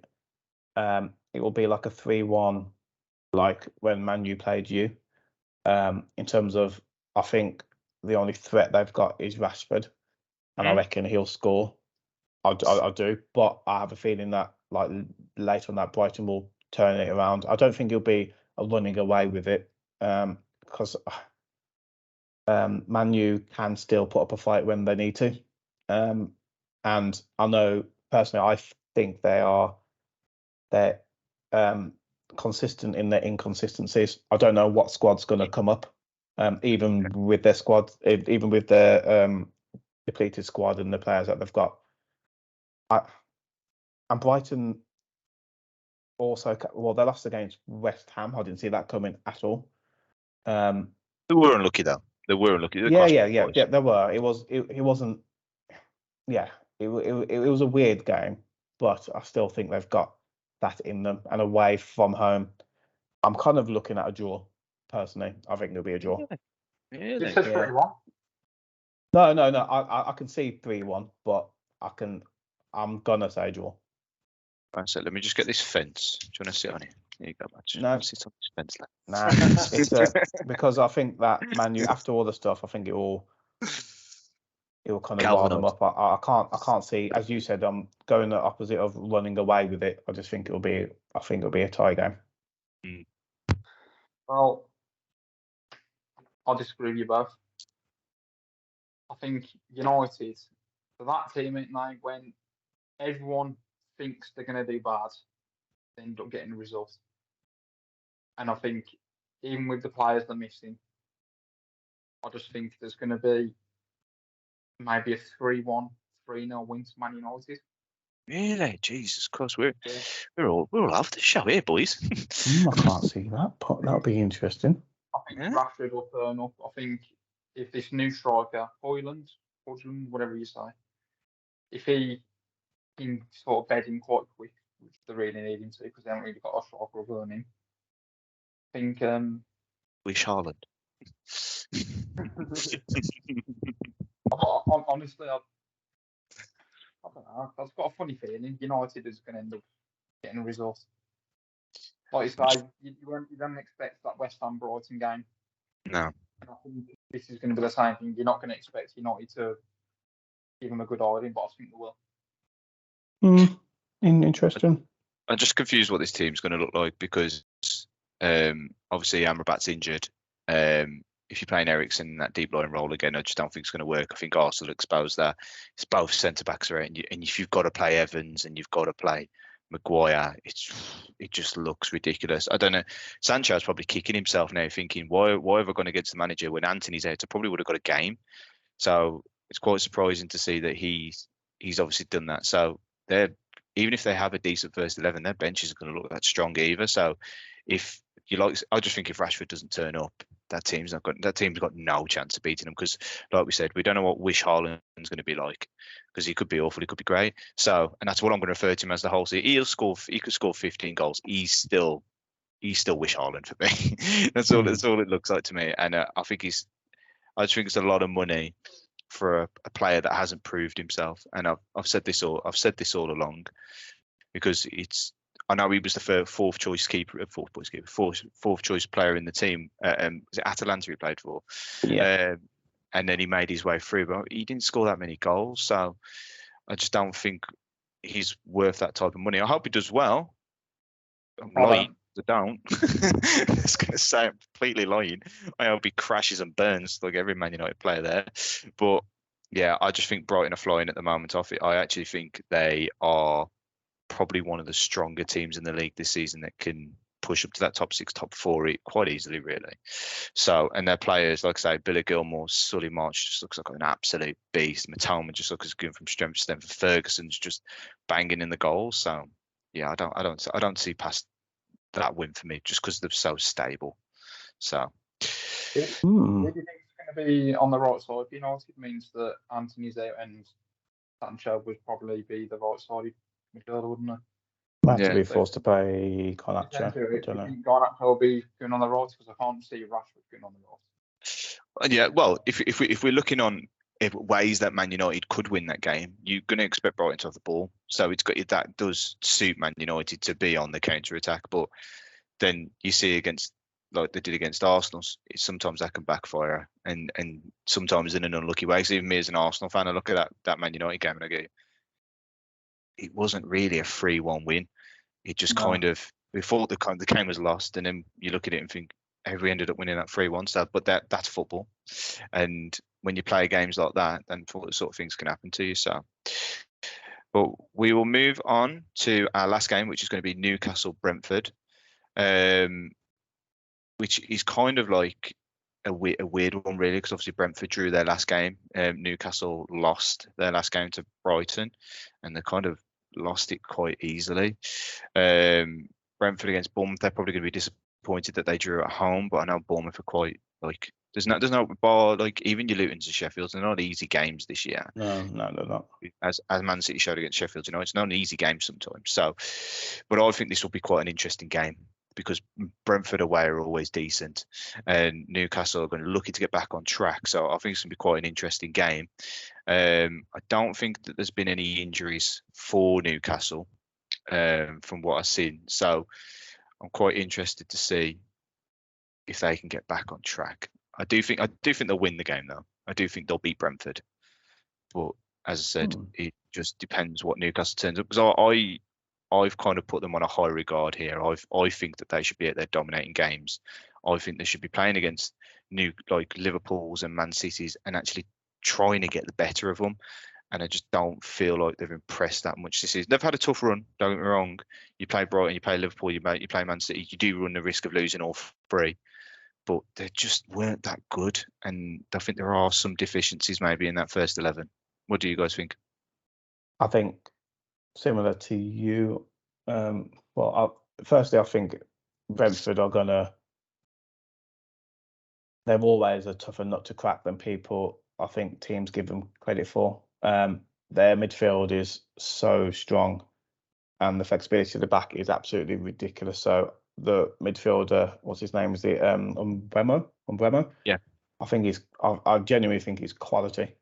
it will be like a 3-1, like when Man U played you. In terms of, I think the only threat they've got is Rashford, and I reckon he'll score. I do, but I have a feeling that like later on that Brighton will turn it around. I don't think he'll be running away with it, because Man U can still put up a fight when they need to. And I know personally, I think they're consistent in their inconsistencies. I don't know what squad's going to come up, even with their squad, even with their depleted squad and the players that they've got. And Brighton also, well, they lost against West Ham. I didn't see that coming at all. They were unlucky though. They were unlucky. Yeah. They were. It wasn't. Yeah, it was a weird game, but I still think they've got that in them. And away from home, I'm kind of looking at a draw. Personally, I think there'll be a draw. Really? It says 3-1. No. I can see 3-1, but I'm gonna say draw. Right, so let me just get this fence. Do you want to sit on it? There you go, Match. No. Sit on this fence. Nah, it's because I think that Man U, after all the stuff, I think it will kind of rile them up. I can't see, as you said, I'm going the opposite of running away with it. I just think it'll be a tie game. Well, I'll disagree with you both. I think United, for that team at night, when everyone thinks they're going to do bad, they end up getting the result. And I think even with the players they're missing, I just think there's going to be maybe a 3-1, 3-0 win to Man United. Really? Jesus Christ, we're all off the show here, boys. I can't see that, but that'll be interesting. I think Rashford will turn up. I think if this new striker, Højlund, whatever you say, if he can sort of bed in quite quick, which they really need him to, because they haven't really got a striker of him. I think Wish Haaland. Honestly, I don't know. I've got a funny feeling United is going to end up getting a result. Like you say, you don't expect that West Ham Brighton game. No. And I think this is going to be the same thing. You're not going to expect United to give them a good hiding, but I think they will. Interesting. I'm just confused what this team's going to look like because obviously Amrabat's injured. If you're playing Eriksen in that deep line role again, I just don't think it's going to work. I think Arsenal exposed that. It's both centre backs around you, and if you've got to play Evans and you've got to play Maguire, it just looks ridiculous. I don't know. Sancho's probably kicking himself now, thinking, why have I gone against the manager when Anthony's out? I probably would have got a game. So it's quite surprising to see that he's obviously done that. So even if they have a decent first 11, their bench isn't going to look that strong either. So if you like, I just think if Rashford doesn't turn up, that team's got no chance of beating them because, like we said, we don't know what Wish Haaland's going to be like because he could be awful, he could be great. So, and that's what I'm going to refer to him as the whole season. He could score 15 goals. He's still Wish Haaland for me. That's all it looks like to me. And I just think it's a lot of money for a player that hasn't proved himself. And I've said this all along because I know he was the fourth choice player in the team. Was it Atalanta he played for? Yeah. And then he made his way through, but he didn't score that many goals. So I just don't think he's worth that type of money. I hope he does well. I'm lying. I don't. I was going to say I'm completely lying. I hope he crashes and burns like every Man United player there. But yeah, I just think Brighton are flying at the moment. I actually think they are probably one of the stronger teams in the league this season that can push up to that top 6, top 4 quite easily, really. So, and their players, like I say, Billy Gilmore, Sully March just looks like an absolute beast. Matoma just looks good from strength to strength. Ferguson's just banging in the goals. So, yeah, I don't see past that win for me just because they're so stable. So, Who do you think is going to be on the right side? United means that Anthony's out and Sancho would probably be the right side midfielder, wouldn't it? Might have to be forced to play Garnacho. Do you think Garnacho will be going on the right? Because I can't see Rashford going on the right. Yeah, well, if we're looking on ways that Man United could win that game, you're going to expect Brighton to have the ball. So that does suit Man United to be on the counter attack. But then you see against, like they did against Arsenal, sometimes that can backfire, and sometimes in an unlucky way. So even me as an Arsenal fan, I look at that Man United game and I go, it wasn't really a 3-1 win. It just kind of, we thought the game was lost, and then you look at it and think, we ended up winning that 3-1 stuff. But that's football, and when you play games like that, then sort of things can happen to you. So, but we will move on to our last game, which is going to be Newcastle Brentford, which is kind of like a weird one, really, because obviously Brentford drew their last game. Newcastle lost their last game to Brighton, and they kind of lost it quite easily. Brentford against Bournemouth, they're probably going to be disappointed that they drew at home, but I know Bournemouth are quite like there's no bar, like even your Lutons and Sheffields, they're not easy games this year. No, they're not. As Man City showed against Sheffield, it's not an easy game sometimes. So, but I think this will be quite an interesting game because Brentford away are always decent, and Newcastle are going to be looking to get back on track. So I think it's going to be quite an interesting game. I don't think that there's been any injuries for Newcastle from what I've seen. So I'm quite interested to see if they can get back on track. I do think they'll win the game though. I do think they'll beat Brentford. But as I said, it just depends what Newcastle turns up. Because I've kind of put them on a high regard here. I think that they should be at their dominating games. I think they should be playing against Liverpool's and Man City's and actually trying to get the better of them. And I just don't feel like they've impressed that much this season. They've had a tough run, don't get me wrong. You play Brighton, you play Liverpool, you play Man City. You do run the risk of losing all 3. But they just weren't that good. And I think there are some deficiencies maybe in that first 11. What do you guys think? I think similar to you. Firstly, I think Brentford are gonna. They're always a tougher nut to crack than people I think teams give them credit for. Their midfield is so strong, and the flexibility of the back is absolutely ridiculous. So the midfielder, what's his name? Is it Umbremo? Yeah. I genuinely think he's quality.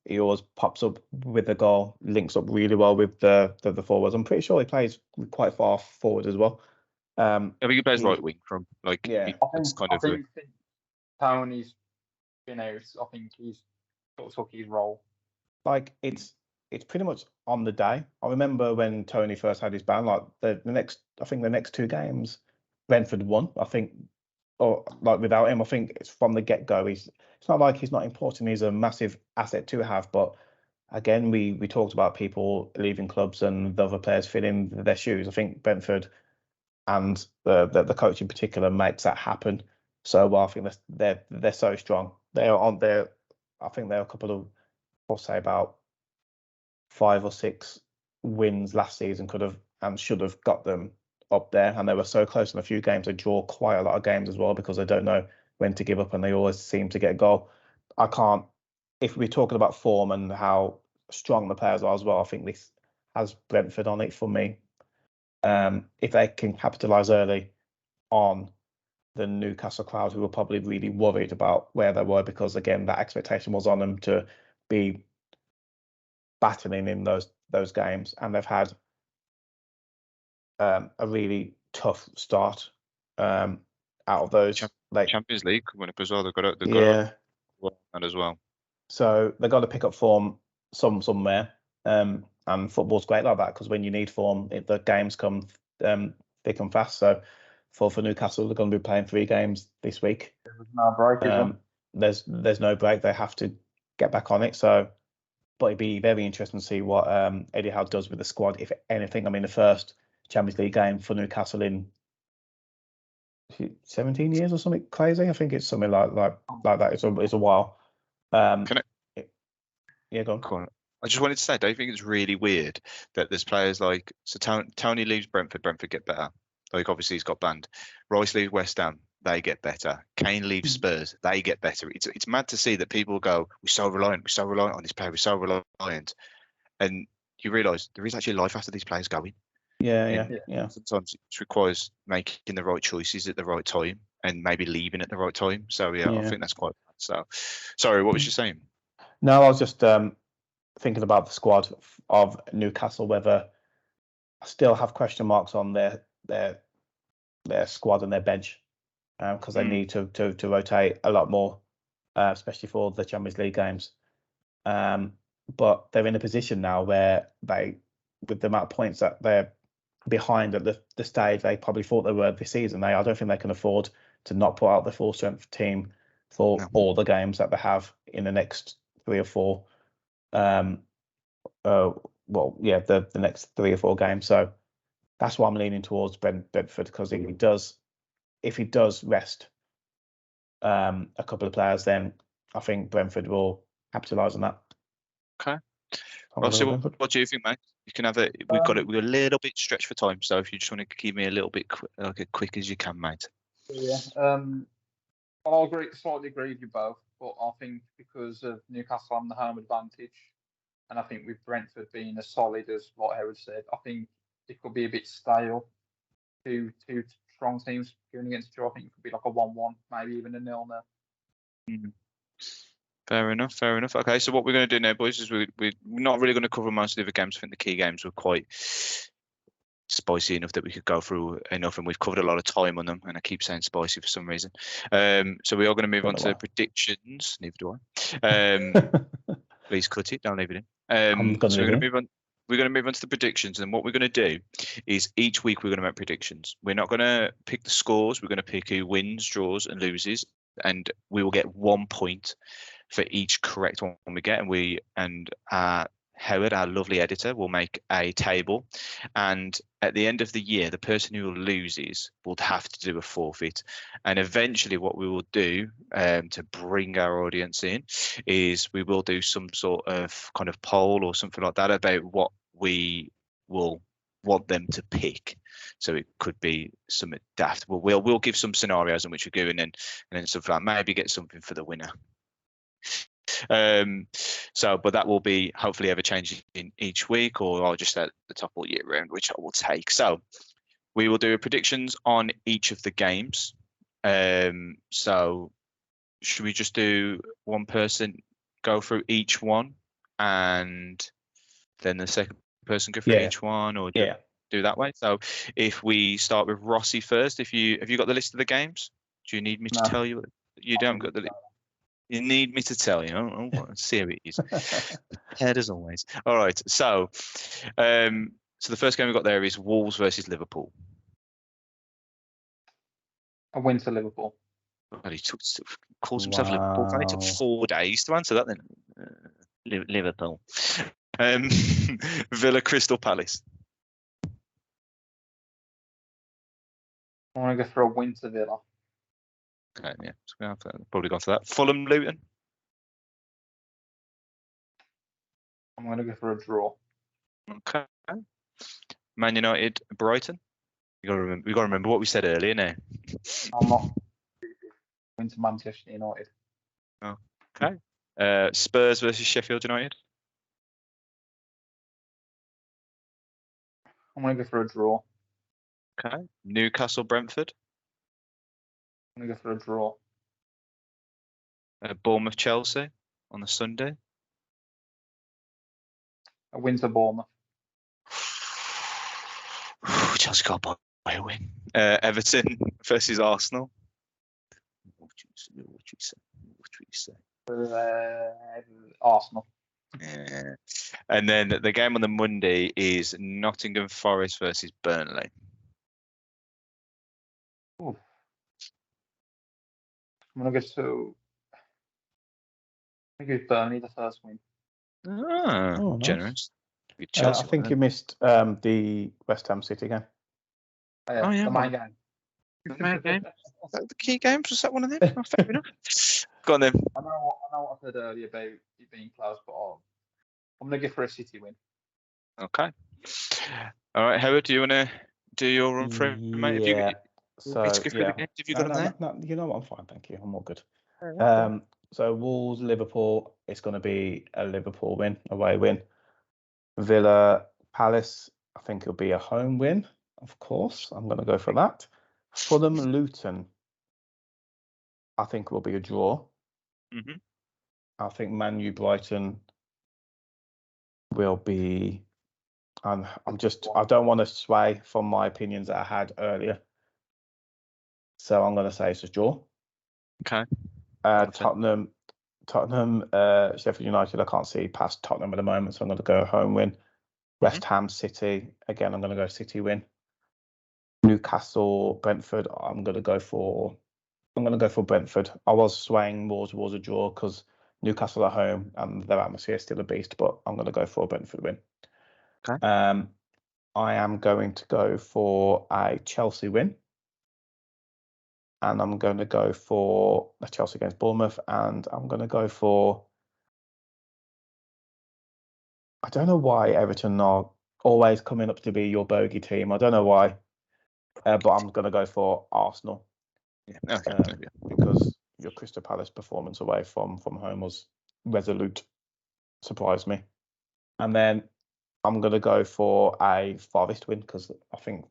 He always pops up with the goal, links up really well with the forwards. I'm pretty sure he plays quite far forward as well. I think he plays right wing from I think Tony's been out. I think he's sort of took his role. Like it's pretty much on the day. I remember when Tony first had his ban, like the next 2 games, Brentford won. I think, or like without him, I think it's from the get go. It's not like he's not important. He's a massive asset to have, but again, we talked about people leaving clubs and the other players filling their shoes. I think Brentford and the coach in particular makes that happen. So I think they're so strong. They're on there. I think they're a couple of, I'll say about 5 or 6 wins last season could have and should have got them up there, and they were so close in a few games. They draw quite a lot of games as well because they don't know when to give up, and they always seem to get a goal. If we're talking about form and how strong the players are as well, I think this has Brentford on it for me. If they can capitalise early on the Newcastle crowd, who were probably really worried about where they were, because again, that expectation was on them to be battling in those games, and they've had a really tough start out of those. Champions League coming up as well. They've got Yeah. that as well. So they've got to pick up form somewhere. And football's great like that because when you need form, the games come thick and fast. So for Newcastle, they're going to be playing 3 games this week. There's no break. There's no break. They have to get back on it. So, but it'd be very interesting to see what Eddie Howe does with the squad, if anything. I mean, the first Champions League game for Newcastle in 17 years or something crazy. I think it's something like that. It's a while. Yeah, go on. I just wanted to say, I don't think it's really weird that there's players like Tony leaves Brentford get better. Like obviously he's got banned. Rice leaves West Ham, they get better. Kane leaves Spurs, they get better. It's mad to see that people go, we're so reliant on this player, we're so reliant, and you realise there is actually life after these players going. Yeah. Sometimes it requires making the right choices at the right time and maybe leaving at the right time. So yeah. I think that's quite bad. So, sorry, what was you saying? No, I was just thinking about the squad of Newcastle, whether I still have question marks on their squad and their bench because they need to rotate a lot more, especially for the Champions League games. But they're in a position now where they, with the amount of points that they're behind at the stage they probably thought they were this season, I don't think they can afford to not put out the full strength team for all the games that they have in the next 3 or 4. The next 3 or 4 games. So that's why I'm leaning towards Brentford, because if he does rest a couple of players, then I think Brentford will capitalise on that. Okay. Well, so what do you think, mate? You can have it. We're a little bit stretched for time, so if you just want to keep me a little bit as quick as you can, mate. Yeah. I'll slightly agree with you both, but I think because of Newcastle on the home advantage, and I think with Brentford being as solid as what Howard said, I think it could be a bit stale. Two strong teams going against each other. I think it could be like a 1-1, maybe even a 0-0. Fair enough. Okay, so what we're going to do now, boys, is we're not really going to cover most of the other games. I think the key games were quite spicy enough that we could go through enough, and we've covered a lot of time on them, and I keep saying spicy for some reason. So we are going to move on to predictions. Neither do I. Please cut it. Don't leave it in. So we're going to move on. We're going to move on to the predictions, and what we're going to do is each week we're going to make predictions. We're not going to pick the scores. We're going to pick who wins, draws, and loses, and we will get 1 point for each correct one we get. And Howard, our lovely editor, will make a table, and at the end of the year, the person who loses will have to do a forfeit. And eventually, what we will do to bring our audience in is we will do some sort of kind of poll or something like that about what we will want them to pick. So it could be something daft. We'll give some scenarios in which we go, and then something like maybe get something for the winner. But that will be hopefully ever changing in each week, or I'll just at the top all year round, which I will take. So we will do predictions on each of the games. So should we just do one person go through each one, and then the second person go through each one, or do that way? So if we start with Rossi first, have you got the list of the games? Do you need me to tell you? You don't got the list. You need me to tell you? Oh, let's see how it is. Head as always. All right. So the first game we've got there is Wolves versus Liverpool. A win for Liverpool. Well, he calls himself Liverpool. It took 4 days to answer that then. Liverpool. Villa Crystal Palace. I want to go for a win to Villa. Okay, yeah, probably gone for that. Fulham Luton. I'm going to go for a draw. Okay. Man United Brighton. We got to remember what we said earlier now. I'm not. Win to Manchester United. Okay. Spurs versus Sheffield United. I'm going to go for a draw. Okay. Newcastle Brentford. I'm going to go for a draw. Bournemouth Chelsea on the Sunday. A win to Bournemouth. Chelsea got by a win. Everton versus Arsenal. What would you say? Arsenal. Yeah. And then the game on the Monday is Nottingham Forest versus Burnley. Ooh. I'm gonna go Burnley the first win. Nice. Generous. I think you missed the West Ham City game. Yeah, the main game. The main game. The key games, was that one of them? Oh, fair enough. Go on then. I know what I said earlier about it being close, but I'm gonna go for a City win. Okay. All right, Howard, do you want to do your run through, mate? Yeah. Have you got them there? No, you know what? I'm fine, thank you. I'm all good. Okay. So Wolves, Liverpool. It's going to be a Liverpool win, away win. Villa, Palace. I think it'll be a home win. Of course, I'm going to go for that. Fulham, Luton. I think will be a draw. Mm-hmm. I think Man U, Brighton will be. I don't want to sway from my opinions that I had earlier. So I'm going to say it's a draw. Okay. Tottenham, Sheffield United. I can't see past Tottenham at the moment, so I'm going to go home win. West Ham, City. Again, I'm going to go City win. Newcastle, Brentford. I'm going to go for Brentford. I was swaying more towards a draw because Newcastle at home and their atmosphere is still a beast, but I'm going to go for a Brentford win. Okay. I am going to go for a Chelsea win. And I'm going to go for a Chelsea against Bournemouth. And I'm going to go for... I don't know why Everton are always coming up to be your bogey team. I don't know why. But I'm going to go for Arsenal. Yeah. Okay. Because your Crystal Palace performance away from home was resolute. Surprised me. And then I'm going to go for a Forest win because I think,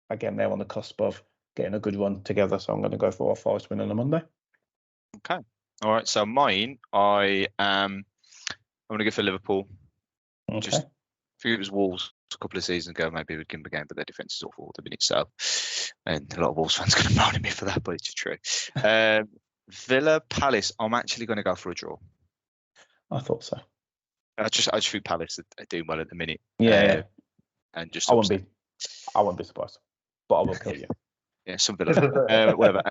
again, they're on the cusp of getting a good run together. So I'm going to go for a Forest win on a Monday. Okay. All right. So mine, I'm going to go for Liverpool. Okay. Just, I think it was Wolves a couple of seasons ago, maybe we'd give them a game, but their defence is awful at the minute. So, and a lot of Wolves fans are going to moan at me for that, but it's true. Villa, Palace, I'm actually going to go for a draw. I thought so. I just think Palace are doing well at the minute. Yeah. And just I wouldn't be surprised, but I will kill you. Yeah, some Villa. Whatever.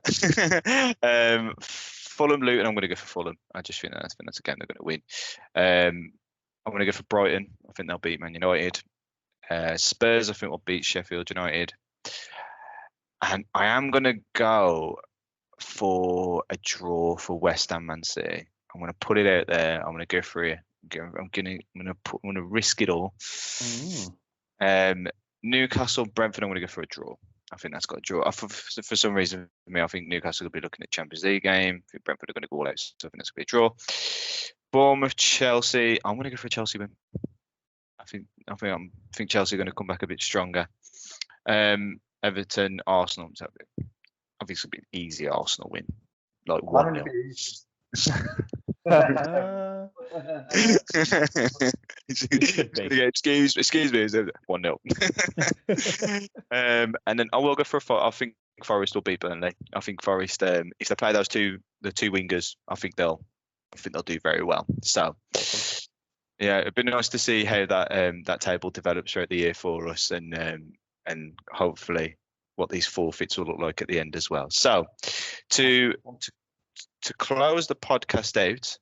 Fulham, Luton. I'm going to go for Fulham. I just think that's a game they're going to win. I'm going to go for Brighton. I think they'll beat Man United. Spurs, I think, will beat Sheffield United. And I am going to go for a draw for West Ham Man City. I'm going to put it out there. I'm going to go for it. I'm going to risk it all. Newcastle, Brentford. I'm going to go for a draw. I think that's got a draw. For some reason, for me, I think Newcastle will be looking at Champions League game. I think Brentford are going to go all out, so I think that's going to be a draw. Bournemouth, Chelsea. I'm going to go for a Chelsea win. I think Chelsea are going to come back a bit stronger. Everton, Arsenal. So I think it's going to be an easy Arsenal win, like 1-0. Excuse me, 1-0. And then I will go for I think Forest will beat Burnley. I think Forest, if they play the two wingers, I think they'll do very well. So yeah, it'd be nice to see how that table develops throughout the year for us, and hopefully what these forfeits will look like at the end as well. So to close the podcast out,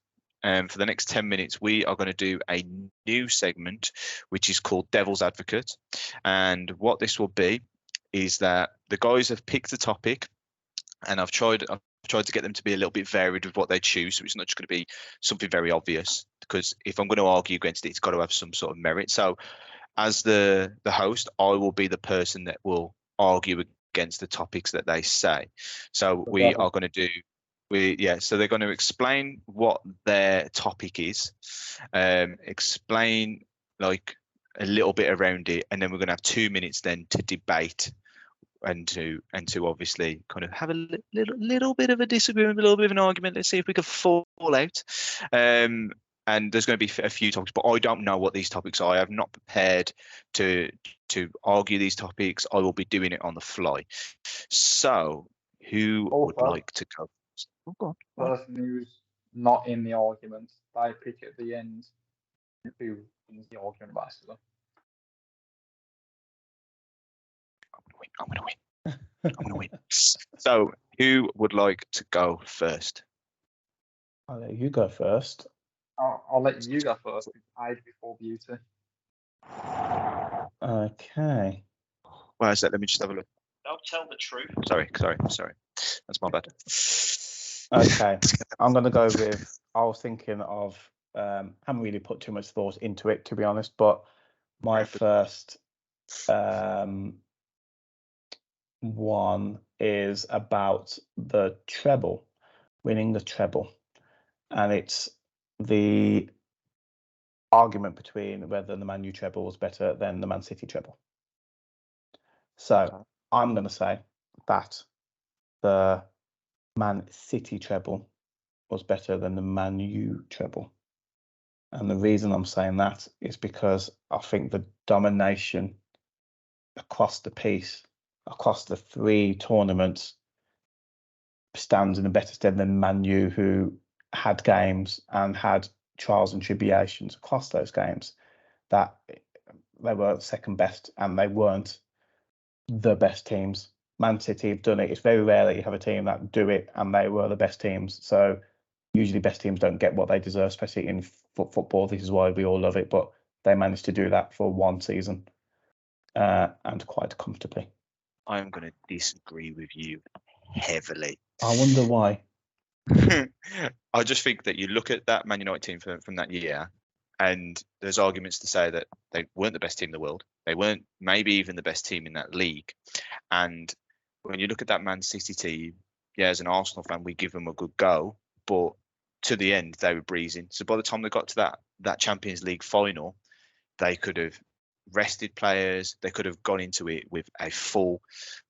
for the next 10 minutes, we are going to do a new segment, which is called Devil's Advocate. And what this will be is that the guys have picked a topic, and I've tried to get them to be a little bit varied with what they choose. So it's not just going to be something very obvious, because if I'm going to argue against it, it's got to have some sort of merit. So as the host, I will be the person that will argue against the topics that they say. So we are going to do... So they're going to explain what their topic is, explain like a little bit around it, and then we're going to have 2 minutes then to debate and to obviously kind of have a little bit of a disagreement, a little bit of an argument. Let's see if we can fall out. and there's going to be a few topics, but I don't know what these topics are. I have not prepared to argue these topics. I will be doing it on the fly. So, who would like to go? Oh, go on. Person who's not in the argument, they pick at the end who wins the argument, basically. I'm going to win. I'm going to win. So, who would like to go first? I'll let you go first. I'll let you go first. Age before beauty. Okay. Where is that? Let me just have a look. Don't tell the truth. Sorry. That's my bad. Okay. I'm going to go with, I was thinking of, haven't really put too much thought into it, to be honest, but my first one is about the treble, winning the treble. And it's the argument between whether the Man U treble was better than the Man City treble. So I'm going to say that the Man City treble was better than the Man U treble. And the reason I'm saying that is because I think the domination across the piece, across the 3 tournaments, stands in a better stead than Man U, who had games and had trials and tribulations across those games that they were second best and they weren't the best teams. Man City have done it. It's very rare that you have a team that do it and they were the best teams. So usually best teams don't get what they deserve, especially in football. This is why we all love it, but they managed to do that for one season and quite comfortably. I'm going to disagree with you heavily. I wonder why. I just think that you look at that Man United team from that year, and there's arguments to say that they weren't the best team in the world. They weren't maybe even the best team in that league. And when you look at that Man City team, yeah, as an Arsenal fan, we give them a good go, but to the end they were breezing. So by the time they got to that Champions League final, they could have rested players. They could have gone into it with a full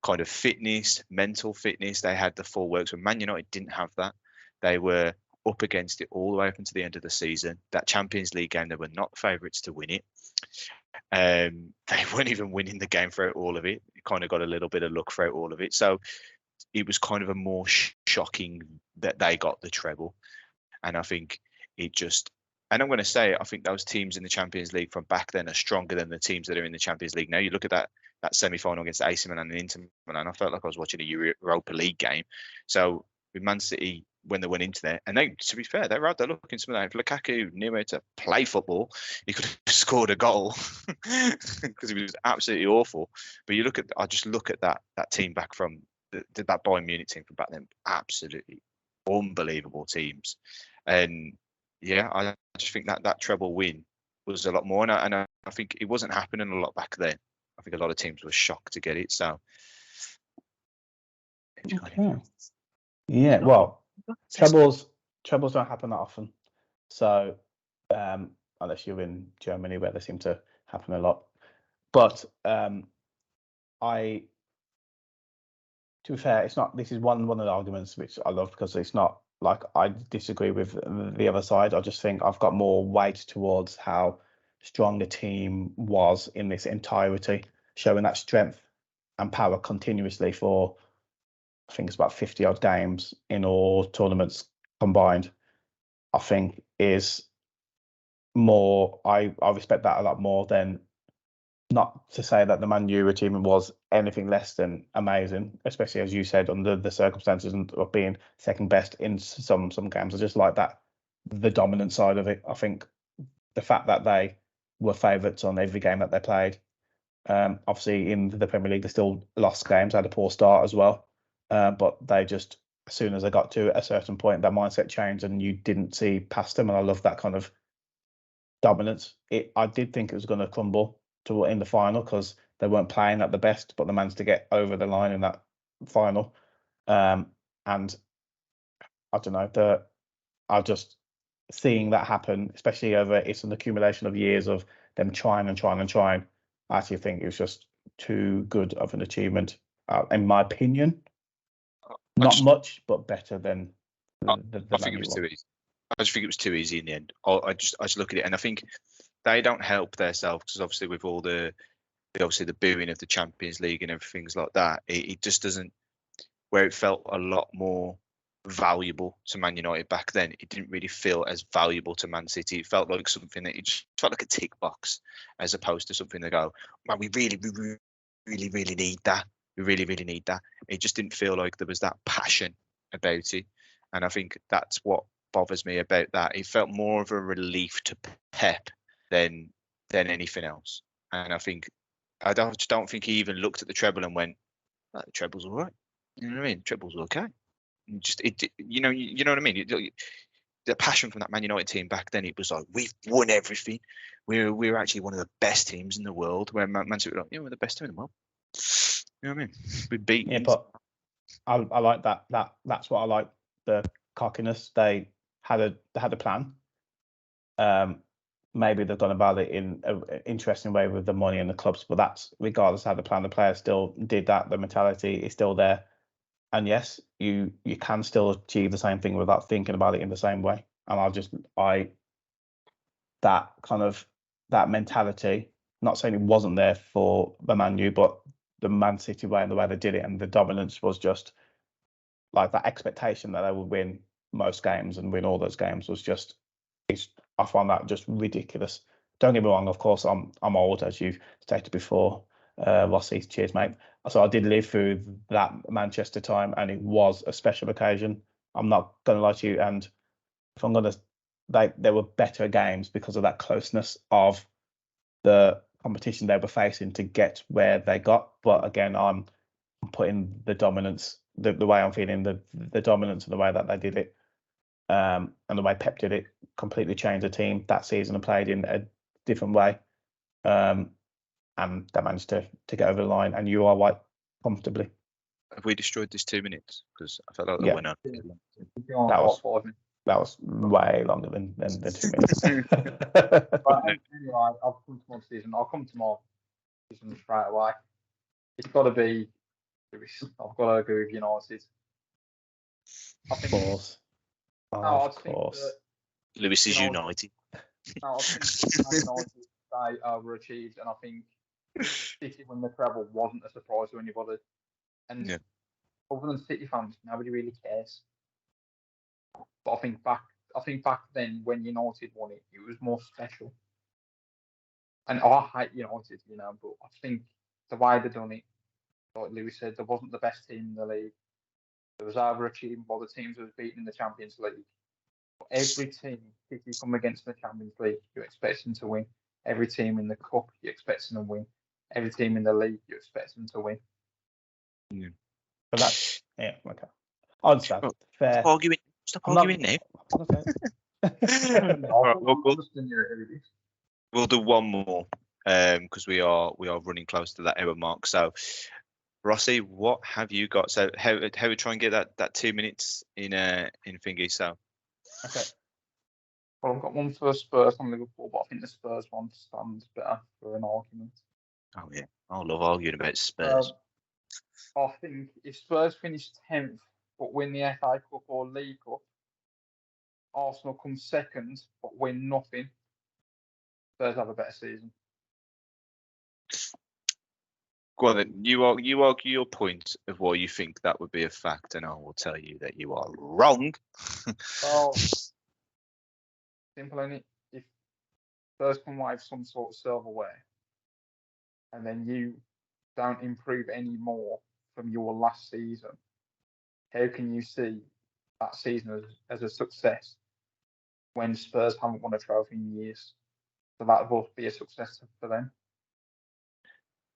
kind of fitness, mental fitness. They had the full works. When Man United didn't have that, they were up against it all the way up until the end of the season. That Champions League game, they were not favourites to win it. They weren't even winning the game throughout all of it. You kind of got a little bit of luck throughout all of it. So it was kind of a more shocking that they got the treble. And I think it just, and I'm going to say, I think those teams in the Champions League from back then are stronger than the teams that are in the Champions League now. You look at that semi-final against AC Milan and Inter Milan, I felt like I was watching a Europa League game. So with Man City, when they went into there, and they, to be fair, they were out there looking some of that. If Lukaku knew how to play football, he could have scored a goal because he was absolutely awful. But I just look at that team back from that Bayern Munich team from back then, absolutely unbelievable teams. And yeah, I just think that treble win was a lot more, and I think it wasn't happening a lot back then. I think a lot of teams were shocked to get it. So, okay. Yeah, well, trebles don't happen that often. So, unless you're in Germany, where they seem to happen a lot. But to be fair, it's not. This is one of the arguments which I love because it's not like I disagree with the other side. I just think I've got more weight towards how strong the team was in this entirety, showing that strength and power continuously for, I think it's about 50 odd games in all tournaments combined. I think is more. I respect that a lot more than. Not to say that the Man U achievement was anything less than amazing, especially as you said, under the circumstances of being second best in some games. I just like that, the dominant side of it. I think the fact that they were favourites on every game that they played. Obviously, in the Premier League, they still lost games, had a poor start as well. But they just, as soon as they got to a certain point, their mindset changed and you didn't see past them. And I love that kind of dominance. I did think it was going to crumble in the final because they weren't playing at the best, but they managed to get over the line in that final. And I don't know, I just seeing that happen, especially over it's an accumulation of years of them trying. I actually think it was just too good of an achievement, in my opinion. Not much, but better than the I think it was too easy. I just think it was too easy in the end. I just look at it and I think they don't help themselves because obviously with all the booing of the Champions League and everything like that, it just doesn't. Where it felt a lot more valuable to Man United back then, it didn't really feel as valuable to Man City. It felt like something that it just felt like a tick box, as opposed to something that go, man, we really need that. We really need that. It just didn't feel like there was that passion about it, and I think that's what bothers me about that. It felt more of a relief to Pep than anything else, and I think I just don't think he even looked at the treble and went, oh, the treble's all right. You know what I mean? Treble's okay. You know what I mean. The passion from that Man United team back then, it was like we've won everything. We're actually one of the best teams in the world. Where Man City were like, yeah, we're the best team in the world. You know what I mean? We beat. Yeah, but I like that. That's what I like. The cockiness. They had a plan. Maybe they've gone about it in an interesting way with the money and the clubs, but that's regardless of how the plan. The players still did that. The mentality is still there. And yes, you can still achieve the same thing without thinking about it in the same way. And that mentality, not saying it wasn't there for the Man U, but the Man City way and the way they did it and the dominance was just like that expectation that they would win most games and win all those games was just, I find that just ridiculous. Don't get me wrong, of course, I'm old, as you've stated before. Rossi, cheers, mate. So I did live through that Manchester time, and it was a special occasion. I'm not going to lie to you, and if I'm going to, there were better games because of that closeness of the competition they were facing to get where they got. But again, I'm putting the dominance, the way I'm feeling, the dominance and the way that they did it, and the way Pep did it, completely changed the team that season and played in a different way. And they managed to get over the line, and you are right, comfortably. Have we destroyed this 2 minutes? Because I felt like that went on. That was way longer than 2 minutes. But anyway, I'll come to my decision. I'll come to my decision straight away. It's got to be Lewis. I've got to agree with United. Of course. Lewis is United. No, I think United they overachieved, and I think City win the treble wasn't a surprise to anybody. And other than City fans, nobody really cares. But I think back then when United won it, it was more special. And I hate United, but I think the way they done it, like Lewis said, there wasn't the best team in the league. There was overachieving by the teams that was beaten in the Champions League. But every team, if you come against the Champions League, you expect them to win. Every team in the cup, you expect them to win. Every team in the league, you expect them to win. Yeah. But that's okay. I understand. Fair. Stop arguing now. We'll do one more because we are running close to that hour mark. So, Rossi, what have you got? So, how we try and get that 2 minutes in thingy? So, okay. Well, I've got one for Spurs on Liverpool, but I think the Spurs one stands better for an argument. Oh yeah, I love arguing about Spurs. I think if Spurs finish 10th but win the FA Cup or League Cup, Arsenal come second but win nothing, Spurs have a better season. Go on then. You argue your point of why you think that would be a fact, and I will tell you that you are wrong. Well, simple, innit? If Spurs come away with some sort of silverware, and then you don't improve any more from your last season, how can you see that season as a success when Spurs haven't won a trophy in years? So that will be a success for them.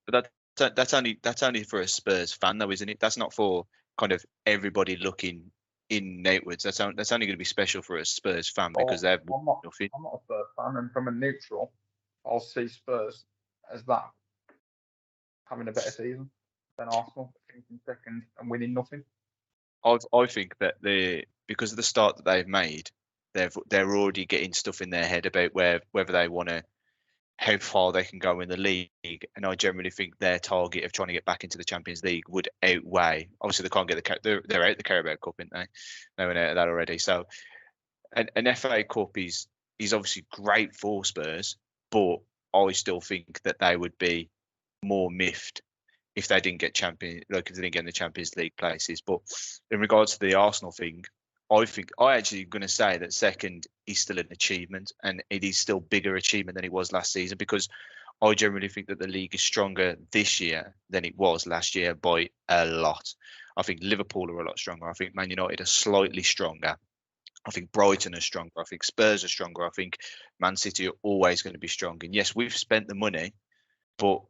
But that's only for a Spurs fan, though, isn't it? That's not for kind of everybody looking in outwards. That's only going to be special for a Spurs fan because they've nothing. I'm not a Spurs fan, and from a neutral, I'll see Spurs as that having a better season than Arsenal, finishing second and winning nothing. I think that because of the start that they've made, they're already getting stuff in their head about whether they want to, how far they can go in the league, and I generally think their target of trying to get back into the Champions League would outweigh. Obviously, they can't get they're out the Carabao Cup, aren't they? They went out of that already. So an FA Cup is obviously great for Spurs, but I still think that they would be more miffed if they didn't get if they didn't get in the Champions League places. But in regards to the Arsenal thing, I actually going to say that second is still an achievement, and it is still bigger achievement than it was last season, because I generally think that the league is stronger this year than it was last year by a lot. I think Liverpool are a lot stronger. I think Man United are slightly stronger. I think Brighton are stronger. I think Spurs are stronger. I think Man City are always going to be strong. And yes, we've spent the money, but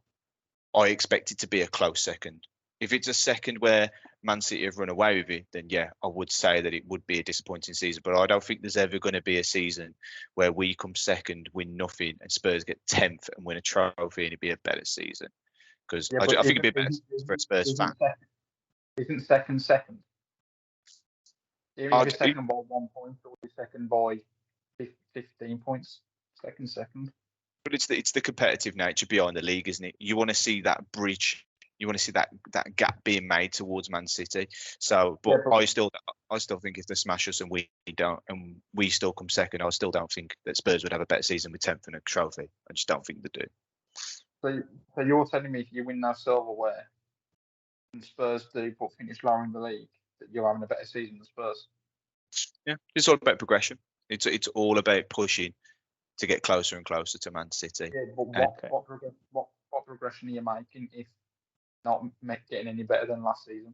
I expect it to be a close second. If it's a second where Man City have run away with it, then yeah, I would say that it would be a disappointing season. But I don't think there's ever going to be a season where we come second, win nothing, and Spurs get 10th and win a trophy, and it'd be a better season. Because I think it'd be better for a Spurs fan. Isn't second? Even if you're second by 1 point, or you're second by 15 points, second. But it's the competitive nature behind the league, isn't it? You want to see that bridge. You want to see that gap being made towards Man City. So, but I still think if they smash us and we don't, and we still come second, I still don't think that Spurs would have a better season with 10th and a trophy. I just don't think they do. So you're telling me if you win that silverware and Spurs do but finish lower in the league, that you're having a better season than Spurs? Yeah, it's all about progression. It's all about pushing to get closer and closer to Man City. Yeah, but what progression are you making if not getting any better than last season?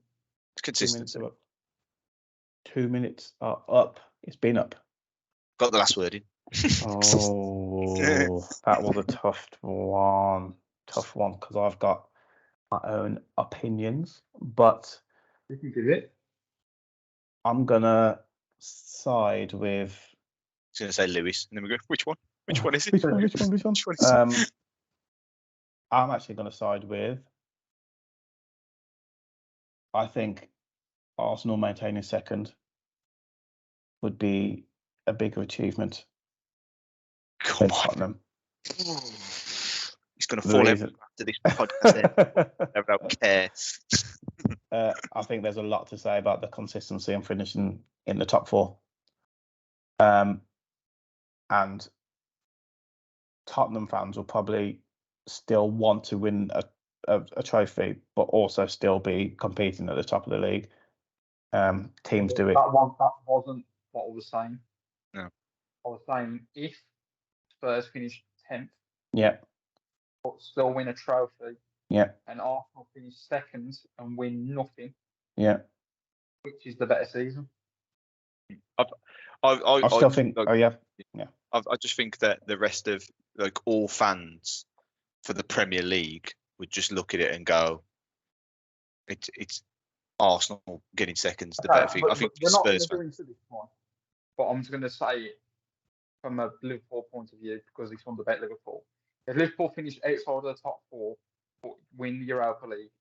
Consistency. 2 minutes are up. It's been up. Got the last word in. Oh, that was a tough one because I've got my own opinions, but you can give it. I'm gonna side with. I was gonna say Lewis, and then we go. Which one? Which one is it? Which one? Which one is it? I'm actually gonna side with. I think Arsenal maintaining second would be a bigger achievement. Come on. Tottenham. He's going to fall after this podcast. I don't care. I think there's a lot to say about the consistency and finishing in the top four. And Tottenham fans will probably still want to win a trophy, but also still be competing at the top of the league. Teams do it. That wasn't what I was saying. No. I was saying if Spurs finish 10th, yeah, but still win a trophy, yeah, and Arsenal finish second and win nothing, yeah, which is the better season. I still think. Like, oh yeah. I just think that the rest of all fans for the Premier League would just look at it and go, it's Arsenal getting seconds the better thing. I think we're Spurs not going to go into this one, but I'm just going to say it from a Liverpool point of view because this one's about Liverpool. If Liverpool finish outside of the top four but win the Europa League,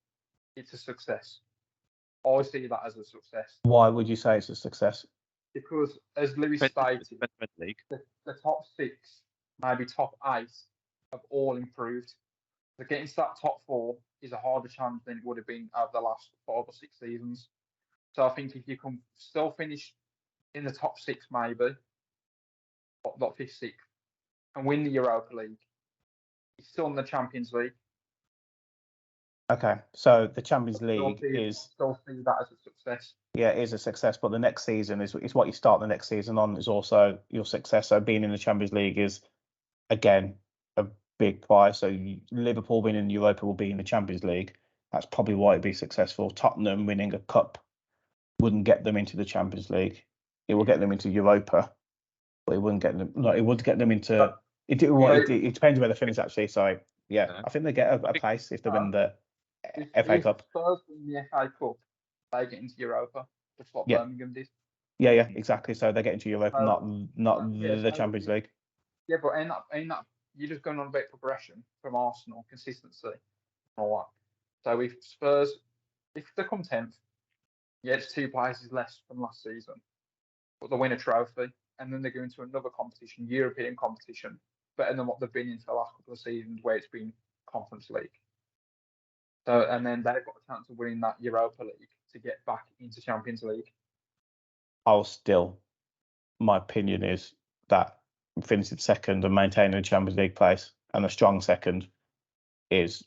it's a success. I see that as a success. Why would you say it's a success? Because, as Lewis stated, the top six, maybe top eight, have all improved. So getting to that top four is a harder challenge than it would have been over the last 5 or 6 seasons. So I think if you can still finish in the top six, maybe, not fifth, sixth, and win the Europa League, you're still in the Champions League. Okay, so the Champions League still see that as a success. Yeah, it is a success, but the next season is what you start the next season on is also your success. So being in the Champions League is, again, a big prize. So Liverpool winning Europa will be in the Champions League. That's probably why it'd be successful. Tottenham winning a cup wouldn't get them into the Champions League. It will get them into Europa, but it wouldn't get them. No, it would get them into. It depends where they finish actually. So yeah, I think they get a place if they win the FA Cup. If Spurs win the FA Cup, they get into Europa, just what Birmingham did. Yeah, exactly. So they get into Europa, not the Champions League. Yeah, but in that, you're just going on about progression from Arsenal, consistency, and all that. So if Spurs, if they come 10th, it's 2 places less from last season, but they win a trophy, and then they go into another competition, European competition, better than what they've been in for the last couple of seasons, where it's been Conference League. So, and then they've got a chance of winning that Europa League to get back into Champions League. I'll still my opinion is that finishing second and maintaining a Champions League place and a strong second is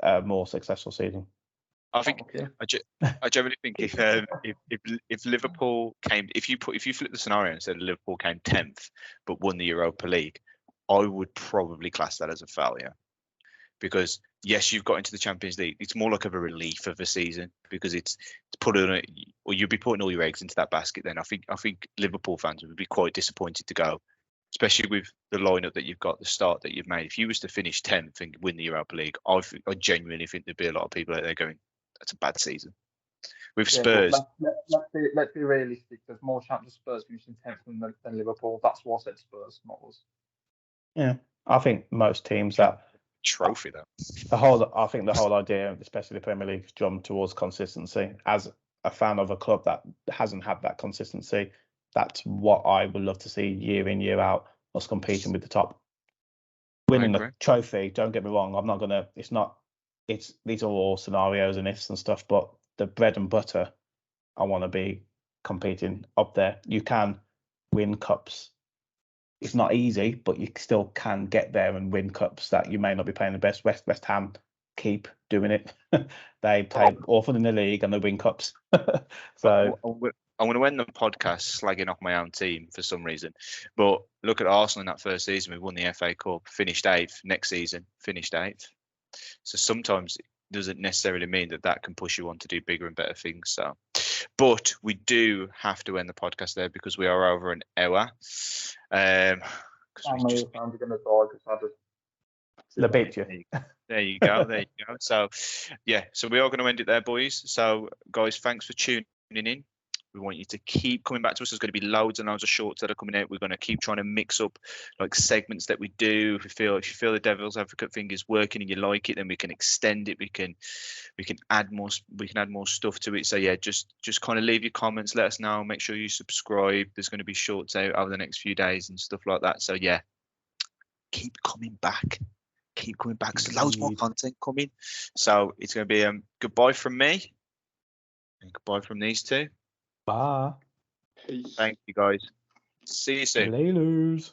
a more successful season. I think I generally think if Liverpool came, if you flip the scenario and said Liverpool came 10th but won the Europa League, I would probably class that as a failure, because yes, you've got into the Champions League. It's more like of a relief of a season, because it's putting, or you'd be putting all your eggs into that basket. Then I think Liverpool fans would be quite disappointed to go, especially with the lineup that you've got, the start that you've made. If you was to finish 10th and win the Europa League, I genuinely think there'd be a lot of people out there going, that's a bad season. With Spurs, let's be realistic. There's more chance of Spurs finishing 10th than Liverpool. That's what said Spurs, not us. Yeah, I think most teams that trophy though. I think the whole idea, especially the Premier League, is drawn towards consistency. As a fan of a club that hasn't had that consistency, that's what I would love to see year in, year out, us competing with the top. Winning the trophy, don't get me wrong, I'm not gonna. These are all scenarios and ifs and stuff, but the bread and butter, I want to be competing up there. You can win cups. It's not easy, but you still can get there and win cups that you may not be playing the best. West Ham keep doing it. They play awful in the league and they win cups. So I'm going to end the podcast slagging off my own team for some reason. But look at Arsenal in that first season. We won the FA Cup, finished 8th. Next season, finished 8th. So sometimes it doesn't necessarily mean that can push you on to do bigger and better things. So, but we do have to end the podcast there because we are over an hour. I'm going to die because I just the beat you. There you go. So, yeah. So we are going to end it there, boys. So, guys, thanks for tuning in. We want you to keep coming back to us. There's going to be loads and loads of shorts that are coming out. We're going to keep trying to mix up like segments that we do. If you feel the devil's advocate thing is working and you like it, then we can extend it. We can add more. We can add more stuff to it. So yeah, just kind of leave your comments. Let us know. Make sure you subscribe. There's going to be shorts out over the next few days and stuff like that. So yeah, keep coming back. Keep coming back. There's loads more content coming. So it's going to be goodbye from me and goodbye from these two. Bye. Peace. Thank you, guys. See you soon. Layers.